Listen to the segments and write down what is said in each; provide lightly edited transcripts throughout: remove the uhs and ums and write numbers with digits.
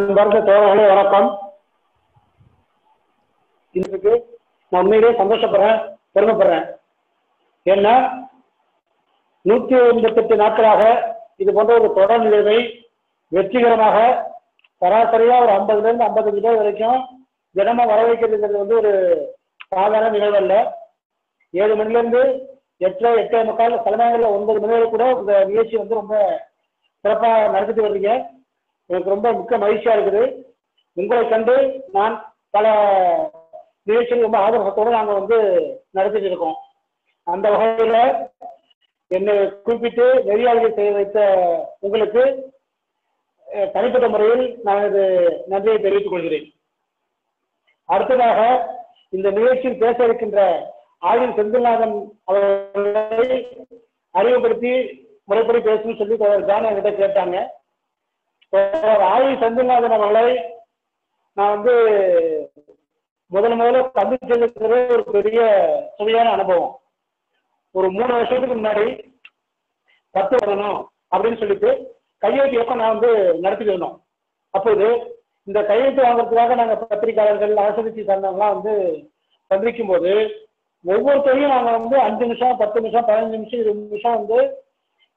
அன்பார்ந்த தோழர்களே வணக்கம். இதுக்கு நான் உண்மையிலேயே சந்தோஷப்படுறேன், பெருமைப்படுறேன். ஏன்னா 188 நாட்களாக இது போன்ற ஒரு தொடர் நிகழ்வை வெற்றிகரமாக சராசரியா ஒரு 50லேருந்து 55 பேர் வரைக்கும் தினமும் வர வைக்கிறது வந்து ஒரு சாதாரண நிகழ்வு அல்ல. 7 மணிலேருந்து 8, 8:45 சில நேரங்களில் 9 மணி வரை கூட இந்த நிகழ்ச்சி வந்து ரொம்ப சிறப்பாக நடத்திட்டு வர்றீங்க. எனக்கு ரொம்ப மிக்க மகிழ்ச்சியா இருக்குது. உங்களை கண்டு நான் பல நிகழ்ச்சிகள் ரொம்ப ஆதரவத்தோடு நாங்கள் வந்து நடத்திட்டு இருக்கோம். அந்த வகையில் என்னை குறிப்பிட்டு நெறியாளர்கள் செய்ய வைத்த உங்களுக்கு தனிப்பட்ட முறையில் நான் இது நன்றியை தெரிவித்துக் கொள்கிறேன். அடுத்ததாக இந்த நிகழ்ச்சியில் பேச இருக்கின்ற ஆயுள் செந்தில்நாதன் அவர்களை அறிவுப்படுத்தி முறைப்படி பேசணும்னு சொல்லி ஜான் என்கிட்ட கேட்டாங்க. ஆயுள் செந்தில்நாதன் அவர்களை நான் வந்து முதல்ல சந்திச்சது ஒரு பெரிய சுவையான அனுபவம். ஒரு 3 வருஷத்துக்கு முன்னாடி 10 வரணும் அப்படின்னு சொல்லிட்டு கையெழுத்து இயக்கம் நான் வந்து நடத்திட்டு இருந்தோம். அப்போது இந்த கையெழுத்து வாங்குறதுக்காக நாங்கள் பத்திரிகையாளர்கள் அரசு சார்ந்தவங்களாம் வந்து சந்திக்கும் போது ஒவ்வொருத்தரையும் நாங்கள் வந்து 5 நிமிஷம் 10 நிமிஷம் 15 நிமிஷம் 20 நிமிஷம் வந்து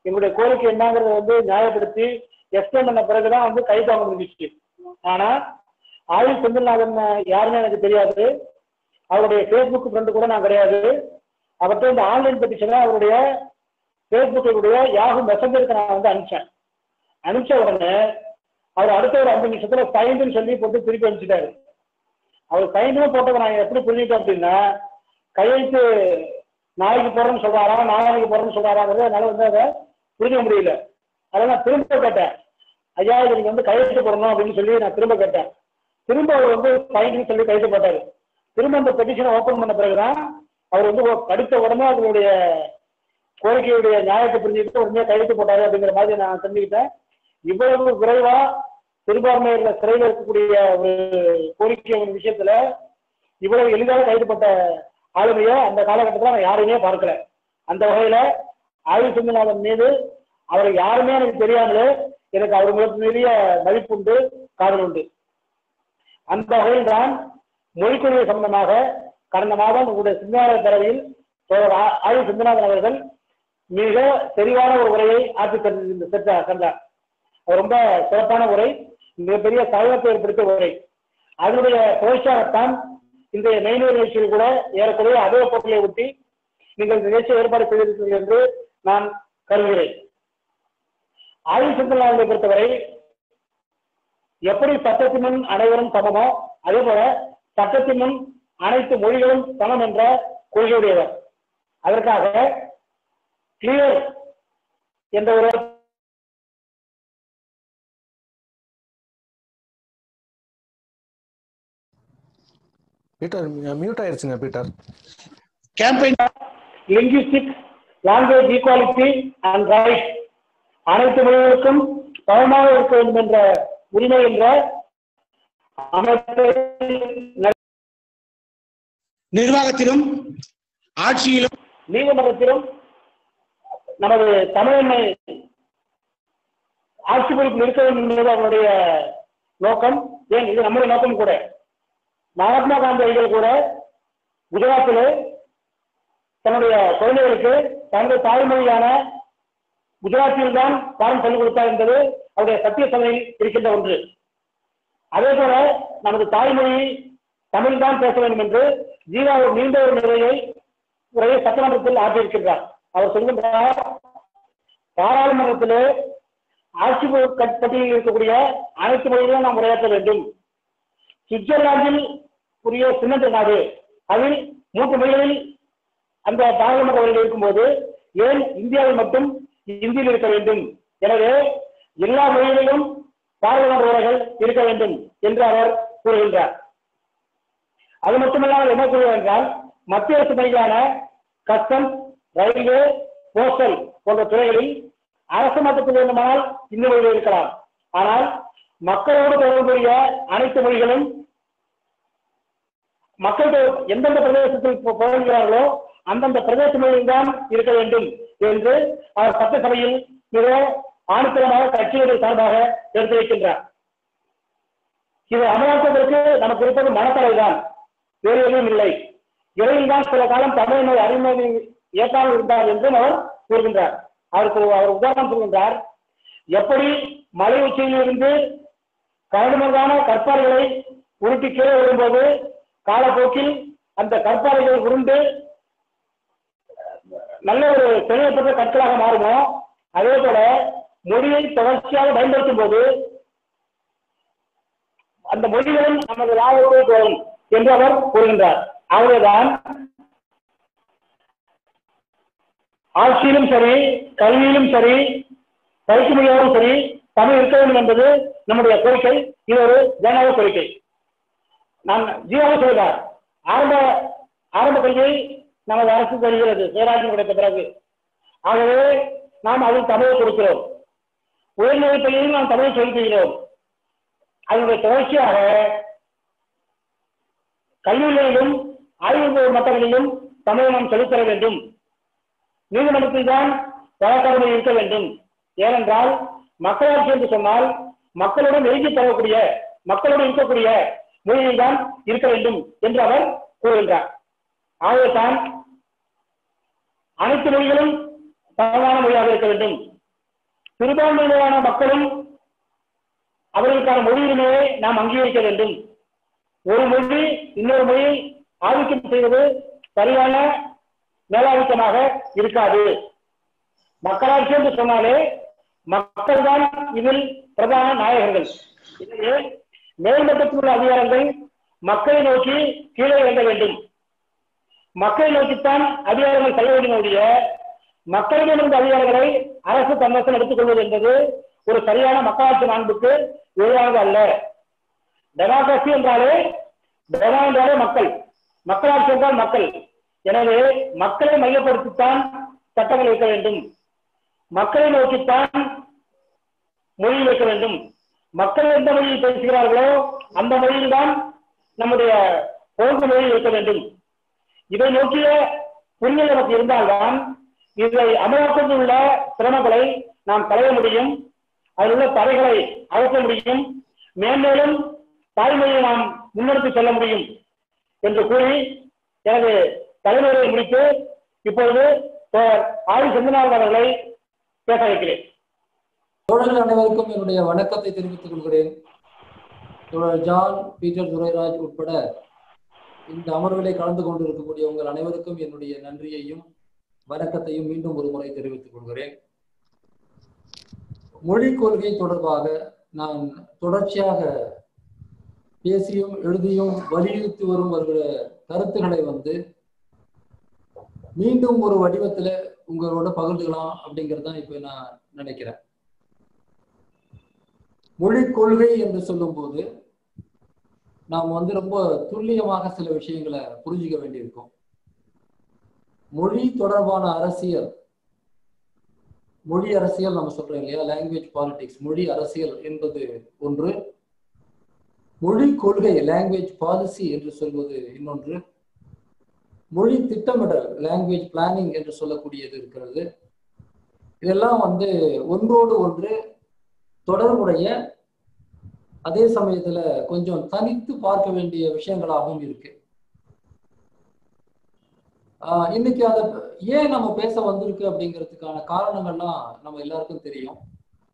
எங்களுடைய கோரிக்கை என்னங்கிறத வந்து நியாயப்படுத்தி எக்ஸ்பிளைன் பண்ண பிறகுதான் வந்து கைது வாங்க முடிஞ்சிச்சு. ஆனா ஆயுள் செந்தில்நாதன் யாருன்னு எனக்கு தெரியாது. அவருடைய ஃபேஸ்புக் ஃப்ரெண்டு கூட நான் கிடையாது. அவர்கிட்ட இந்த ஆன்லைன் பெட்டிஷனை அவருடைய ஃபேஸ்புக்கினுடைய யாகு மெசஞ்சருக்கு நான் வந்து அனுப்பிச்ச உடனே அவர் அடுத்த ஒரு 5 நிமிஷத்துல சைன்டுன்னு சொல்லி போட்டு திருப்பி அனுப்பிச்சிட்டாரு. அவர் சைன்டும் போட்டதை நான் எப்படி புரிஞ்சுட்டேன் அப்படின்னா, கையெழுத்து நாளைக்கு போறேன்னு சொல்றாரா நாளைக்கு போறேன்னு சொல்றாராங்கிறது என்னால வந்து அதை புரிஞ்சுக்க முடியல. அதனால நான் திரும்ப கேட்டேன், ஐயா நீங்க வந்து கையெழுத்து போடணும் அப்படின்னு சொல்லி நான் திரும்ப கேட்டேன். திரும்ப அவர் வந்து சைன்டுன்னு சொல்லி கையெழுத்து போட்டாரு. திரும்ப அந்த பெட்டிஷனை ஓப்பன் பண்ண பிறகுதான் அவர் வந்து படித்த உடனே அவருடைய கோரிக்கையுடைய நியாயத்தை புரிஞ்சுக்கிட்டு உடனே கையெழுத்து போட்டாரு அப்படிங்கிற மாதிரி நான் தெரிஞ்சுக்கிட்டேன். இவ்வளவு விரைவா சிறுபான்மையில சிறையில் இருக்கக்கூடிய ஒரு கோரிக்கை ஒரு விஷயத்துல இவ்வளவு எளிதாக கைதுப்பட்ட ஆளுமையை அந்த காலகட்டத்தில் நான் யாரையுமே பார்க்கல. அந்த வகையில ஆயுள் செந்தில்நாதன் மீது அவரை யாருமே எனக்கு தெரியாமலே எனக்கு அவர் மிகப்பெரிய மதிப்புண்டு, காதல் உண்டு. அந்த வகையில் தான் மொழிக்கொள்கை சம்பந்தமாக கடந்த மாதம் உங்களுடைய சிந்தனை பேரவையில் ஆயுள் செந்தில்நாதன் அவர்கள் மிக தெளிவான ஒரு உரையை ஆட்சி சென்றார். ரொம்ப சிறப்பான உரை, மிகப்பெரிய சகலத்தை ஏற்படுத்திய உரை. அதனுடைய புரட்சியாகத்தான் இன்றைய மெய்நூறு நிகழ்ச்சியில் கூட ஏறக்குறைய அதே போட்டியை ஒட்டி நீங்கள் இந்த நிகழ்ச்சியை ஏற்பாடு செய்திருக்கிறீர்கள் என்று நான் கருதுகிறேன். ஆயுள் செந்தில்நாதனை பொறுத்தவரை எப்படி சட்டத்தின் முன் அனைவரும் சமமோ அதே போல சட்டத்தின் முன் அனைத்து மொழிகளும் சமம் என்ற கொள்கையுடையவர். அதற்காக கிளியர் என்ற ஒரு பீட்டர் மியூட் ஆயிருச்சுங்க. Peter campaign linguistic language equality and right, அனைத்து மொழிகளுக்கும் சமமாக இருக்க வேண்டும் என்ற உரிமை என்ற அமைப்பை நிர்வாகத்திலும் ஆட்சியிலும் நீதிமன்றத்திலும் நமது தமிழனை ஆட்சி பொறுப்பில் இருக்க வேண்டும் என்பது அவருடைய நோக்கம். ஏன் இது நம்முடைய நோக்கம் கூட. மகாத்மா காந்தி அவர்கள் கூட குஜராத்திலே தன்னுடைய குழந்தைகளுக்கு தனது தாய்மொழியான குஜராத்தில் தான் பாடம் சொல்லிக் கொடுத்தார் என்பது அவருடைய சத்திய சபையில் இருக்கின்ற ஒன்று. அதே போல நமது தாய்மொழி தமிழ் தான் பேச வேண்டும் என்று ஜீவா ஒரு நீண்ட ஒரு உரையை சட்டமன்றத்தில் ஆற்றியிருக்கின்றார். அவர் சொல்கின்றார், பாராளுமன்றத்திலே ஆட்சி பட்டியலில் இருக்கக்கூடிய அனைத்து மொழிகளும் நாம் உரையாற்ற வேண்டும். சுவிட்சர்லாந்தில் உரிய சின்னந்த நாடு, அதில் 3 மொழிகளில் அந்த பாராளுமன்ற உரையில் இருக்கும்போது ஏன் இந்தியாவில் மட்டும் இந்தியில் இருக்க வேண்டும்? எனவே எல்லா மொழிகளிலும் பாராளுமன்ற உரைகள் இருக்க வேண்டும் என்று அவர் கூறுகின்றார். அது மட்டுமல்லாமல் என்ன கூறுகிறார் என்றால், மத்திய அரசு பணிகளான கஸ்டம், ரயில்வே, போஸ்டல் போன்ற துறைகளில் அரசு மட்டத்தில் வேண்டுமானால் இந்த மொழிகள் இருக்கலாம். ஆனால் மக்களோடு தொடர்புடைய அனைத்து மொழிகளும் மக்கள் எந்தெந்த பிரதேசத்தில் போகிறார்களோ அந்தந்த பிரதேச மொழியில் தான் இருக்க வேண்டும் என்று அவர் சட்டசபையில் மிக ஆணித்தரமாக கட்சியுடைய சார்பாக எடுத்து வைக்கின்றார். இதை அமலாக்குவதற்கு நமக்கு இருப்பது மனத்தலைதான், வேறு எதுவும் இல்லை. இடையில் தான் சில காலம் தமிழ் அறிமுறை ஏற்காமல் இருந்தார் என்றும் அவர் கூறுகின்றார். அவர் உதாரணம் சொல்கின்றார். எப்படி மலை உச்சியில் இருந்து கரடுமுரடான கற்பாறைகளை உருட்டி கீழே வரும்போது காலப்போக்கில் அந்த கற்பாறைகள் உருண்டு நல்ல ஒரு தெளிவப்பட்ட கற்களாக மாறுமோ, அதே போல மொழியை தொடர்ச்சியாக பயன்படுத்தும் போது அந்த மொழிகளும் நமது லாபத்தை வரும் என்று அவர் கூறுகின்றார். ஆகவேதான் ஆட்சியிலும் சரி, கல்வியிலும் சரி, பயிற்சி மொழியாகவும் சரி, தமிழ் இருக்க வேண்டும் என்பது நம்முடைய கோரிக்கை. இது ஒரு ஜனநாயக கோரிக்கை. நான் ஜீவாக சொல்கிறார், ஆரம்ப கல்வியை நமது அரசு தருகிறது சுயராஜ்யம் கிடைத்த பிறகு. ஆகவே நாம் அதில் தமிழை கொடுக்கிறோம். உயர்நிலை பள்ளியில் நாம் தமிழை செலுத்துகிறோம். அதனுடைய தொடர்ச்சியாக கல்வியிலும் ஆய்வு மட்டங்களிலும் தமிழை நாம் செலுத்தர வேண்டும். நீதிமன்றத்தில் தான் வழக்கறிஞர் இருக்க வேண்டும். ஏனென்றால் மக்களாட்சி என்று சொன்னால் மக்களுடன் நெருங்கி பழகக்கூடிய, மக்களுடன் இருக்கக்கூடிய மொழியில் தான் இருக்க வேண்டும் என்று அவர் கூறுகின்றார். ஆகவேதான் அனைத்து மொழிகளும் சமமான மொழியாக இருக்க வேண்டும். சிறுபான்மையினரான மக்களும் அவர்களுக்கான மொழி உரிமையை நாம் அங்கீகரிக்க வேண்டும். ஒரு மொழி இன்னொரு மொழியை ஆதிக்கம் செய்வது சரியான மேலாதிக்கமாக இருக்காது. மக்களாட்சி என்று சொன்னாலே மக்கள் தான் இதில் பிரதான நாயகர்கள். எனவே மேல்மட்டத்தில் உள்ள அதிகாரங்கள் மக்களை நோக்கி கீழே இறங்க வேண்டும். மக்களை நோக்கித்தான் அதிகாரங்கள் செல்ல வேண்டும். மக்களிடமிருந்த அதிகாரங்களை அரசு தன்வசம் எடுத்துக் கொள்வது என்பது ஒரு சரியான மக்களாட்சி மாண்புக்கு எதிரானது அல்ல. டெமோக்ரஸி என்றாலே மக்கள், மக்களாட்சி என்றால் மக்கள். எனவே மக்களை மையப்படுத்தித்தான் சட்டங்கள் வைக்க வேண்டும். மக்களை நோக்கித்தான் மொழி வைக்க வேண்டும். மக்கள் எந்த மொழியில் பேசுகிறார்களோ அந்த மொழியில் தான் நம்முடைய ஒழுங்கு மொழி வைக்க வேண்டும். இதை நோக்கிய புரிதல் நமக்கு இருந்தால்தான் இதை அமலாக்கத்தில் உள்ள சிரமங்களை நாம் களைய முடியும். அதில் உள்ள தடைகளை அகற்ற முடியும். மேன்மேலும் தாய்மொழியை நாம் முன்னெடுத்து செல்ல முடியும் என்று கூறி எனது தலைமுறையை முடித்து இப்பொழுது ஆதி செந்திநாதன் அவர்களை பேச வைக்கிறேன். தோழர்கள் அனைவருக்கும் என்னுடைய வணக்கத்தை தெரிவித்துக் கொள்கிறேன். தோழர் ஜான் பீட்டர் துரைராஜ் உட்பட இந்த அமர்விலே கலந்து கொண்டிருக்கக்கூடிய உங்கள் அனைவருக்கும் என்னுடைய நன்றியையும் வணக்கத்தையும் மீண்டும் ஒரு முறை தெரிவித்துக் கொள்கிறேன். மொழிக் கொள்கை தொடர்பாக நான் தொடர்ச்சியாக பேசியும் எழுதியும் வலியுறுத்தி வரும் வருகிற கருத்துக்களை மீண்டும் ஒரு வடிவத்துல உங்களோட பகிர்ந்துக்கலாம் அப்படிங்கிறது தான் இப்ப நான் நினைக்கிறேன். மொழிக் கொள்கை என்று சொல்லும் போது நாம் ரொம்ப துல்லியமாக சில விஷயங்களை புரிஞ்சுக்க வேண்டியிருக்கும். மொழி தொடர்பான அரசியல், மொழி அரசியல் நம்ம சொல்றோம் இல்லையா, லாங்குவேஜ் பாலிடிக்ஸ், மொழி அரசியல் என்பது ஒன்று. மொழி கொள்கை, லாங்குவேஜ் பாலிசி என்று சொல்வது இன்னொன்று. மொழி திட்டமிடல், லாங்குவேஜ் பிளானிங் என்று சொல்லக்கூடியது இருக்கிறது. இதெல்லாம் ஒன்றோடு ஒன்று தொடர்புடைய, அதே சமயத்துல கொஞ்சம் தனித்து பார்க்க வேண்டிய விஷயங்களாகவும் இருக்கு. இன்னைக்கு அதை ஏன் நம்ம பேச வந்திருக்கு அப்படிங்கிறதுக்கான காரணங்கள்லாம் நம்ம எல்லாருக்கும் தெரியும்.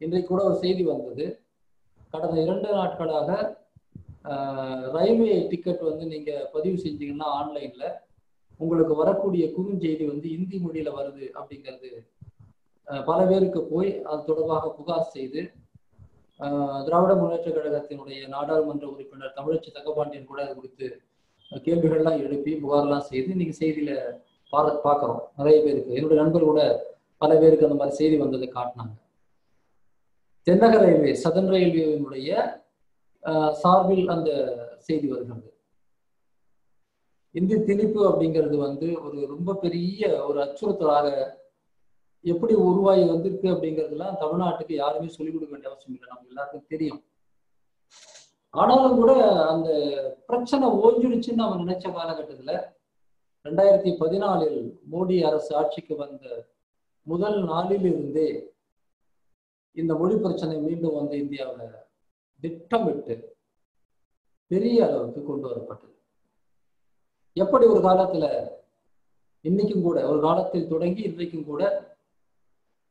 இன்றைக்கு கூட ஒரு செய்தி வந்தது. கடந்த 2 நாட்களாக ரயில்வே டிக்கெட் நீங்க பதிவு செஞ்சீங்கன்னா ஆன்லைன்ல உங்களுக்கு வரக்கூடிய குறுஞ்செய்தி இந்தி மொழியில வருது அப்படிங்கிறது பல பேருக்கு போய் அது தொடர்பாக புகார் செய்து திராவிட முன்னேற்ற கழகத்தினுடைய நாடாளுமன்ற உறுப்பினர் தமிழச்சி தங்கபாண்டியன் கூட அது குறித்து கேள்விகள்லாம் எழுப்பி புகார்லாம் செய்து இன்னைக்கு செய்தியில பார்க்கிறோம். நிறைய பேருக்கு, என்னுடைய நண்பர் கூட பல பேருக்கு அந்த மாதிரி செய்தி வந்ததை காட்டினாங்க. தென்னக ரயில்வே, சதன் ரயில்வேனுடைய சார்பில் அந்த செய்தி வருகிறது. இந்தி திணிப்பு அப்படிங்கிறது ஒரு ரொம்ப பெரிய ஒரு அச்சுறுத்தலாக எப்படி உருவாகி வந்திருக்கு அப்படிங்கிறதுலாம் தமிழ்நாட்டுக்கு யாருமே சொல்லிக் கொடுக்க வேண்டிய அவசியம் இல்லை, நமக்கு எல்லாருக்கும் தெரியும். ஆனாலும் கூட அந்த பிரச்சனை ஓஞ்சிடுச்சுன்னு நம்ம நினைச்ச காலகட்டத்துல 2014 மோடி அரசு ஆட்சிக்கு வந்த முதல் நாளில் இருந்தே இந்த மொழி பிரச்சனை மீண்டும் இந்தியாவில் திட்டமிட்டு பெரிய அளவுக்கு கொண்டு வரப்பட்டது. எப்படி ஒரு காலத்துல, இன்னைக்கும் கூட, ஒரு காலத்தில் தொடங்கி இன்றைக்கும் கூட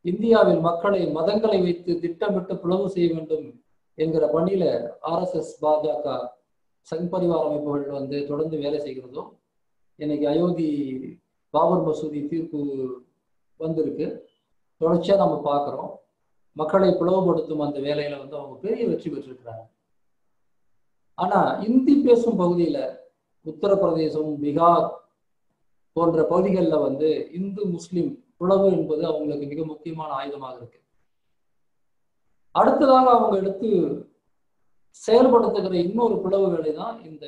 இந்தியாவில் மக்களை மதங்களை வைத்து திட்டமிட்டு பிளவு செய்ய வேண்டும் என்கிற பணியில RSS, பாஜக, சங் பரிவார அமைப்புகள் தொடர்ந்து வேலை செய்கிறதோ, இன்னைக்கு அயோத்தி பாபர் மசூதி தீர்ப்பு வந்திருக்கு, தொடர்ச்சியா நம்ம பார்க்கிறோம். மக்களை பிளவுபடுத்தும் அந்த வேலையில அவங்க பெரிய வெற்றி பெற்றிருக்கிறாங்க. ஆனா இந்தி பேசும் பகுதியில உத்தரப்பிரதேசம், பீகார் போன்ற பகுதிகளில் இந்து முஸ்லிம் பிளவு என்பது அவங்களுக்கு மிக முக்கியமான ஆயுதமாக இருக்கு. அடுத்ததாக அவங்க எடுத்து செயல்படுத்துகிற இன்னொரு பிளவு வேலை தான் இந்த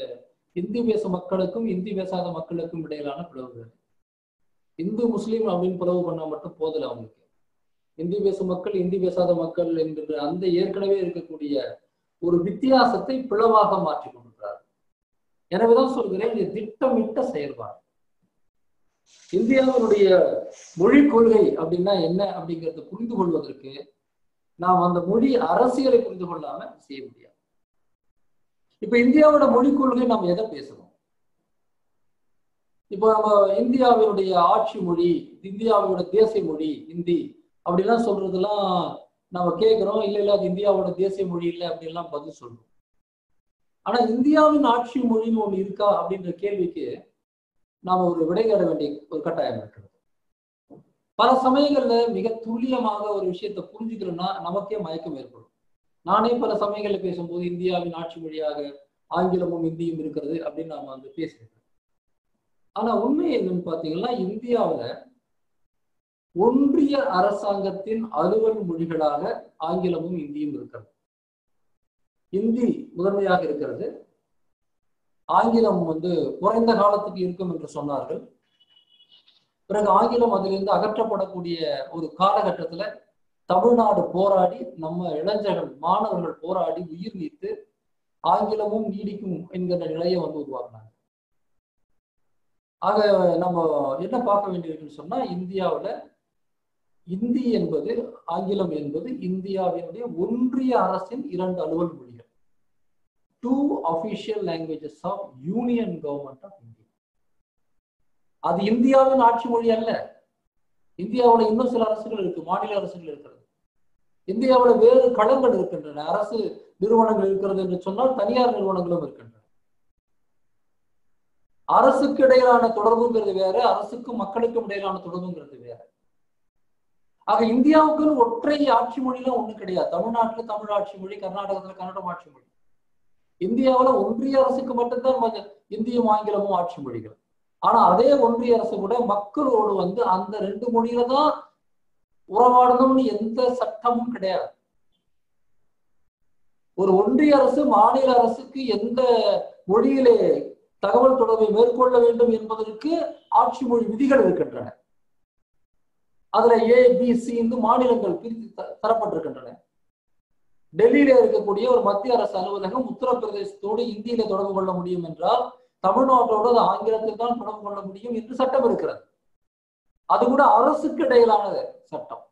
இந்தி பேசும் மக்களுக்கும் இந்தி பேசாத மக்களுக்கும் இடையிலான பிளவு வேலை. இந்து முஸ்லீம் அப்படின்னு பிளவு பண்ணா மட்டும் போதல அவங்களுக்கு. இந்தி பேசும் மக்கள், இந்தி பேசாத மக்கள் என்கிற அந்த ஏற்கனவே இருக்கக்கூடிய ஒரு வித்தியாசத்தை பிளவாக மாற்றி கொண்டிருக்கிறார். எனவேதான் சொல்கிறேன், இது திட்டமிட்ட செயல்பாடு. இந்தியாவினுடைய மொழி கொள்கை அப்படின்னா என்ன அப்படிங்கிறத புரிந்து கொள்வதற்கு நாம் அந்த மொழி அரசியலை புரிந்து கொள்ளாம செய்ய முடியாது. இப்ப இந்தியாவோட மொழி கொள்கை நம்ம எதை பேசுறோம்? இப்போ நம்ம இந்தியாவினுடைய ஆட்சி மொழி, இந்தியாவோட தேசிய மொழி இந்தி அப்படிலாம் சொல்றதெல்லாம் நம்ம கேட்கிறோம். இல்ல அது இந்தியாவோட தேசிய மொழி இல்லை அப்படின்லாம் பதில் சொல்றோம். ஆனா இந்தியாவின் ஆட்சி மொழின்னு ஒண்ணு இருக்கா அப்படின்ற கேள்விக்கு நாம ஒரு விடை தேட வேண்டிய ஒரு கட்டாயம் இருக்கிறது. பல சமயங்கள்ல மிக துல்லியமாக ஒரு விஷயத்தை புரிஞ்சுக்கணும்னா நமக்கே மயக்கம் ஏற்படும். நானே பல சமயங்கள்ல பேசும்போது இந்தியாவின் ஆட்சி மொழியாக ஆங்கிலமும் இந்தியும் இருக்கிறது அப்படின்னு நாம பேசியிருக்கோம். ஆனா உண்மை என்னன்னு பாத்தீங்கன்னா, இந்தியாவில ஒன்றிய அரசாங்கத்தின் அலுவல் மொழிகளாக ஆங்கிலமும் இந்தியும் இருக்கிறது. இந்தி முதன்மையாக இருக்கிறது. ஆங்கிலம் குறைந்த காலத்துக்கு இருக்கும் என்று சொன்னார்கள். பிறகு ஆங்கிலம் அதிலிருந்து அகற்றப்படக்கூடிய ஒரு காலகட்டத்துல தமிழ்நாடு போராடி, நம்ம இளைஞர்கள் மாணவர்கள் போராடி உயிர் நீத்து ஆங்கிலமும் நீடிக்கும் என்கிற நிலையை உருவாக்குனாங்க. ஆக நம்ம என்ன பார்க்க வேண்டியிருக்குன்னு சொன்னா, இந்தியாவில இந்தி என்பது, ஆங்கிலம் என்பது இந்தியாவினுடைய ஒன்றிய அரசின் 2 அலுவல் மொழிகள். 2 official languages of Union Government of India. அது இந்தியாவின் ஆட்சி மொழி அல்ல. இந்தியாவில் இன்னும் சில அரசுகள் இருக்கு, மாநில அரசுகள் இருக்கிறது. இந்தியாவில் வேறு களங்கள் இருக்கின்றன, அரசு நிறுவனங்கள் இருக்கிறது என்று சொன்னால் தனியார் நிறுவனங்களும் இருக்கின்றன. அரசுக்கு இடையிலான தொடர்புங்கிறது வேற, அரசுக்கும் மக்களுக்கும் இடையிலான தொடர்புங்கிறது வேற. ஆக இந்தியாவுக்குன்னு ஒற்றை ஆட்சி மொழிலாம் ஒண்ணும் கிடையாது. தமிழ்நாட்டுல தமிழ் ஆட்சி மொழி, கர்நாடகத்துல கன்னடம் ஆட்சி மொழி. இந்தியாவில ஒன்றிய அரசுக்கு மட்டும்தான் இந்தியும் ஆங்கிலமும் ஆட்சி மொழிகள். ஆனா அதே ஒன்றிய அரசு கூட மக்களோடு அந்த 2 மொழியில தான் உறவாடணும்னு எந்த சட்டமும் கிடையாது. ஒரு ஒன்றிய அரசு மாநில அரசுக்கு எந்த மொழியிலே தகவல் தொடர்பை மேற்கொள்ள வேண்டும் என்பதற்கு ஆட்சி மொழி விதிகள் இருக்கின்றன. அதுல ABC மாநிலங்கள் பிரித்து தரப்பட்டிருக்கின்றன. டெல்லியில இருக்கக்கூடிய ஒரு மத்திய அரசு அலுவலகம் உத்தரப்பிரதேசத்தோடு இந்தியில தொடர்பு கொள்ள முடியும் என்றால் தமிழ்நாட்டோடு அது ஆங்கிலத்தில் தான் தொடர்பு கொள்ள முடியும் என்று சட்டம் இருக்கிறது. அது கூட அரசுக்கு இடையிலான சட்டம்.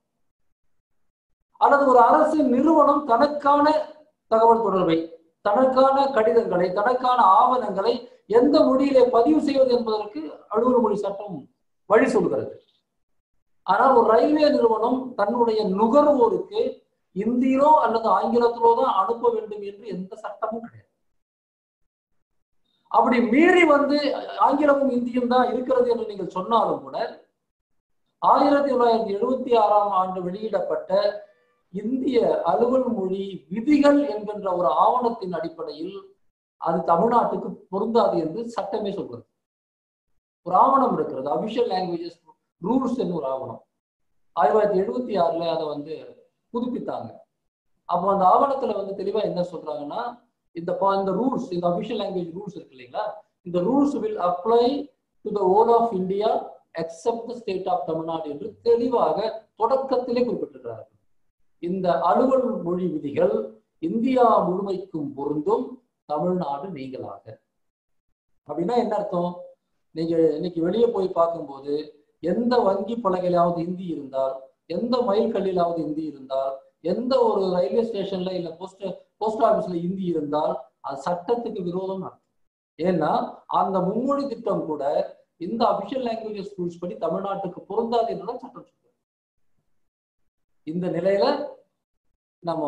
அல்லது ஒரு அரசு நிறுவனம் தனக்கான தகவல் தொடர்பை, தனக்கான கடிதங்களை, தனக்கான ஆவணங்களை எந்த மொழியிலே பதிவு செய்வது என்பதற்கு அலுவல் மொழி சட்டம் வழி சொல்கிறது. ஆனால் ஒரு ரயில்வே நிறுவனம் தன்னுடைய நுகர்வோருக்கு இந்தியிலோ அல்லது ஆங்கிலத்திலோ தான் அனுப்ப வேண்டும் என்று எந்த சட்டமும் கிடையாது. அப்படி மீறி ஆங்கிலமும் இந்தியும் தான் இருக்கிறது என்று நீங்கள் சொன்னாலும் கூட 1976ஆம் ஆண்டு வெளியிடப்பட்ட இந்திய அலுவல் மொழி விதிகள் என்கின்ற ஒரு ஆவணத்தின் அடிப்படையில் அது தமிழ்நாட்டுக்கு பொருந்தாது என்று சட்டமே சொல்றது. ஒரு ஆவணம் இருக்கிறது, அபிஷியல் லாங்குவேஜஸ் ரூல்ஸ் என்ன ஒரு ஆவணம். 1976ல அதை புதுப்பித்தாங்க. அப்போ அந்த ஆவணத்துல தெளிவா என்ன சொல்றாங்கன்னா, இந்த ரூல்ஸ், இந்த அபிஷியல் லாங்குவேஜ் ரூல்ஸ் இருக்கு இல்லைங்களா, இந்த rules will apply to the whole of India except the state of Tamil Nadu என்று தெளிவாக தொடக்கத்திலே குறிப்பிட்டிருக்கிறார்கள். இந்த அலுவல் மொழி விதிகள் இந்தியா முழுமைக்கும் பொருந்தும், தமிழ்நாடு நீங்களாக. அப்படின்னா என்ன அர்த்தம்? நீங்க இன்னைக்கு வெளியே போய் பார்க்கும்போது எந்த வங்கி பலகையிலாவது இந்தி இருந்தால், எந்த மைல் கல்லிலாவது இந்தி இருந்தால், எந்த ஒரு ரயில்வே ஸ்டேஷன்ல இல்ல போஸ்ட் ஆபீஸ்ல இந்தி இருந்தால் அது சட்டத்துக்கு விரோதம் அர்த்தம். ஏன்னா அந்த மும்மொழி திட்டம் கூட இந்த அபிஷியல் லாங்குவேஜ் ஸ்கூல்ஸ் படி தமிழ்நாட்டுக்கு பொருந்தாது என்றுதான் சட்டம் சொல்றது. இந்த நிலையில நம்ம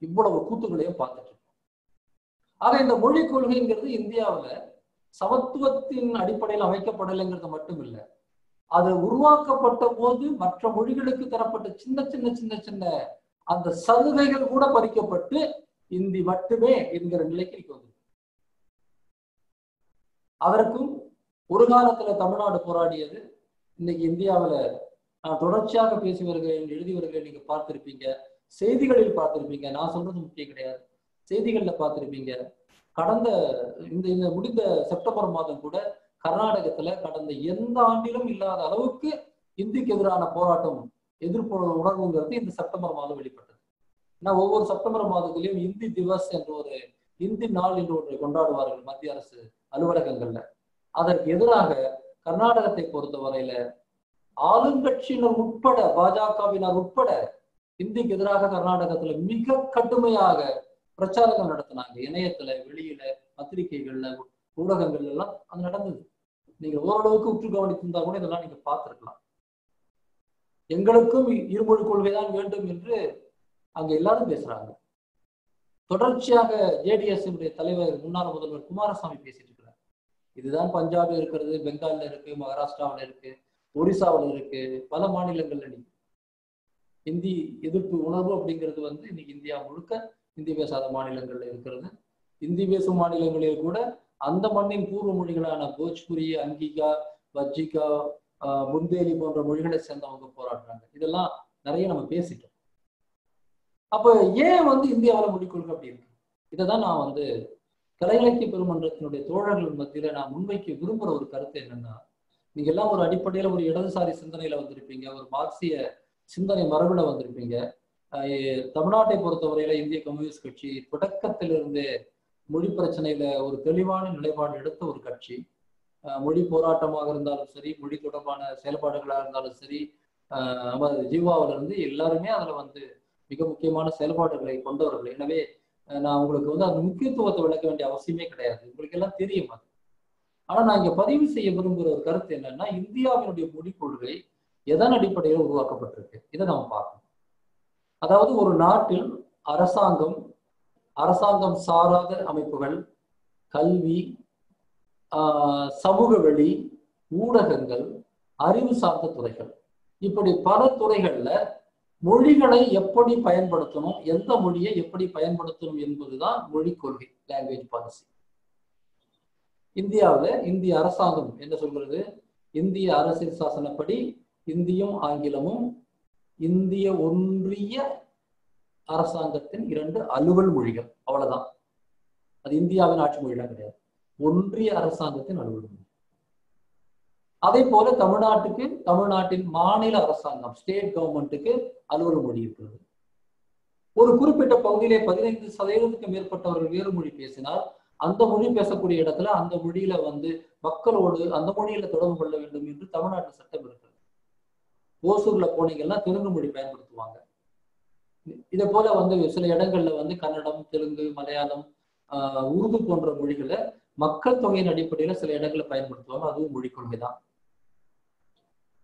இவ்வளவு கூத்துக்களையும் பார்த்துட்டு இருக்கோம். ஆக இந்த மொழி கொள்கைங்கிறது இந்தியாவில் சமத்துவத்தின் அடிப்படையில் அமைக்கப்படலைங்கிறது மட்டும் இல்லை, அது உருவாக்கப்பட்ட போது மற்ற மொழிகளுக்கு தரப்பட்ட சின்ன சின்ன சின்ன சின்ன அந்த சலுகைகள் கூட பறிக்கப்பட்டு இந்தி மட்டுமே என்கிற நிலைக்கு வந்து அதற்கும் ஒரு காலத்துல தமிழ்நாடு போராடியது. இன்னைக்கு இந்தியாவில் நான் தொடர்ச்சியாக பேசி வருகிறேன், எழுதி வருகிறேன், நீங்க பார்த்திருப்பீங்க, செய்திகளில் பார்த்திருப்பீங்க. நான் சொல்றது முக்கியம் கிடையாது, செய்திகள்ல பார்த்திருப்பீங்க. கடந்த இந்த முடிந்த செப்டம்பர் மாதம் கூட கர்நாடகத்துல கடந்த எந்த ஆண்டிலும் இல்லாத அளவுக்கு இந்திக்கு எதிரான போராட்டம், எதிர்ப்பு உணர்வுங்கிறது இந்த செப்டம்பர் மாதம் வெளிப்பட்டது. நான் ஒவ்வொரு செப்டம்பர் மாதத்திலையும் இந்தி திவஸ் என்ற ஒரு இந்தி நாள் என்று ஒன்றை கொண்டாடுவார்கள் மத்திய அரசு அலுவலகங்கள்ல. அதற்கு எதிராக கர்நாடகத்தை பொறுத்தவரையில ஆளுங்கட்சியினர் உட்பட, பாஜகவினர் உட்பட இந்திக்கு எதிராக கர்நாடகத்துல மிக கடுமையாக பிரச்சாரங்கள் நடத்தினாங்க. இணையத்துல, வெளியில, பத்திரிகைகள்ல, ஊடகங்கள்ல எல்லாம் அது நடந்தது. நீங்க ஓரளவுக்கு உற்று கவனித்திருந்தா கூட இதெல்லாம் நீங்க பார்த்திருக்கலாம். எங்களுக்கும் இருமொழி கொள்கைதான் வேண்டும் என்று அங்க எல்லாரும் பேசுறாங்க. தொடர்ச்சியாக ஜேடிஎஸ் தலைவர், முன்னாள் முதல்வர் குமாரசாமி பேசிட்டு இருக்கிறார். இதுதான் பஞ்சாப்ல இருக்கிறது, பெங்கால்ல இருக்கு, மகாராஷ்டிராவில் இருக்கு, ஒரிசாவில் இருக்கு, பல மாநிலங்கள்ல நீங்க இந்தி எதிர்ப்பு உணர்வு அப்படிங்கிறது இன்னைக்கு இந்தியா முழுக்க இந்தி பேசாத மாநிலங்கள்ல இருக்கிறது. இந்தி பேசும் மாநிலங்களில் கூட அந்த மண்ணின் பூர்வ மொழிகளான போஜ்புரி, அங்கிகா, வஜ்ஜிகா, புந்தேலி போன்ற மொழிகளை சேர்ந்தவங்க போராடுறாங்க. இதெல்லாம் நிறைய நம்ம பேசிட்டோம். அப்ப ஏன் இந்தியாவில் மொழிக் கொள்கை அப்படி இருக்கு? இதைதான் நான் கலை இலக்கிய பெருமன்றத்தினுடைய தோழர்கள் மத்தியில நான் முன்வைக்க விரும்புற ஒரு கருத்து என்னன்னா, நீங்க எல்லாம் ஒரு அடிப்படையில ஒரு இடதுசாரி சிந்தனையில வந்திருப்பீங்க, ஒரு மார்க்சிய சிந்தனை மரபுல வந்திருப்பீங்க. தமிழ்நாட்டை பொறுத்தவரையில இந்திய கம்யூனிஸ்ட் கட்சி தொடக்கத்திலிருந்தே மொழி பிரச்சனையில ஒரு தெளிவான நிலைப்பாடு எடுத்த ஒரு கட்சி. மொழி போராட்டமாக இருந்தாலும் சரி, மொழி தொடர்பான செயல்பாடுகளாக இருந்தாலும் சரி, நமது ஜீவாவில இருந்து எல்லாருமே அதுல மிக முக்கியமான செயல்பாடுகளை கொண்டவர்கள். எனவே நான் உங்களுக்கு அந்த முக்கியத்துவத்தை விளக்க வேண்டிய அவசியமே கிடையாது, உங்களுக்கு எல்லாம் தெரியும் அது. ஆனா நான் இங்க பதிவு செய்ய விரும்புகிற ஒரு கருத்து என்னன்னா, இந்தியாவினுடைய மொழிக் கொள்கை எதன் அடிப்படையில் உருவாக்கப்பட்டிருக்கு இதை நம்ம பார்க்கணும். அதாவது ஒரு நாட்டில் அரசாங்கம் சாராத அமைப்புகள், கல்வி, சமூக வெளி, ஊடகங்கள், அறிவு சார்ந்த துறைகள், இப்படி பல துறைகள்ல மொழிகளை எப்படி பயன்படுத்தணும், எந்த மொழியை எப்படி பயன்படுத்தணும் என்பதுதான் மொழிக் கொள்கை, லாங்குவேஜ் பாலிசி. இந்தியாவில் இந்திய அரசாங்கம் என்ன சொல்கிறது? இந்திய அரசியல் சாசனப்படி இந்தியும் ஆங்கிலமும் இந்திய ஒன்றிய அரசாங்கத்தின் 2 அலுவல் மொழிகள், அவ்வளவுதான். அது இந்தியாவின் ஆட்சி மொழிலாம் கிடையாது, ஒன்றிய அரசாங்கத்தின் அலுவல் மொழி. அதே போல தமிழ்நாட்டின் மாநில அரசாங்கம், ஸ்டேட் கவர்மெண்ட்டுக்கு அலுவல் மொழி இருக்கிறது. ஒரு குறிப்பிட்ட பகுதியிலே 15% மேற்பட்டவர்கள் வேறு மொழி பேசினால் அந்த மொழி பேசக்கூடிய இடத்துல அந்த மொழியில மக்களோடு அந்த மொழியில தொடர்பு கொள்ள வேண்டும் என்று தமிழ்நாட்டில் சட்டம் இருக்கிறது. ஓசூர்ல போனீங்கன்னா தெலுங்கு மொழி பயன்படுத்துவாங்க. இதே போல சில இடங்கள்ல கன்னடம், தெலுங்கு, மலையாளம், உருது போன்ற மொழிகளை மக்கள் தொகையின் அடிப்படையில சில இடங்களை பயன்படுத்துவாங்க. அதுவும் மொழிக் கொள்கை தான்.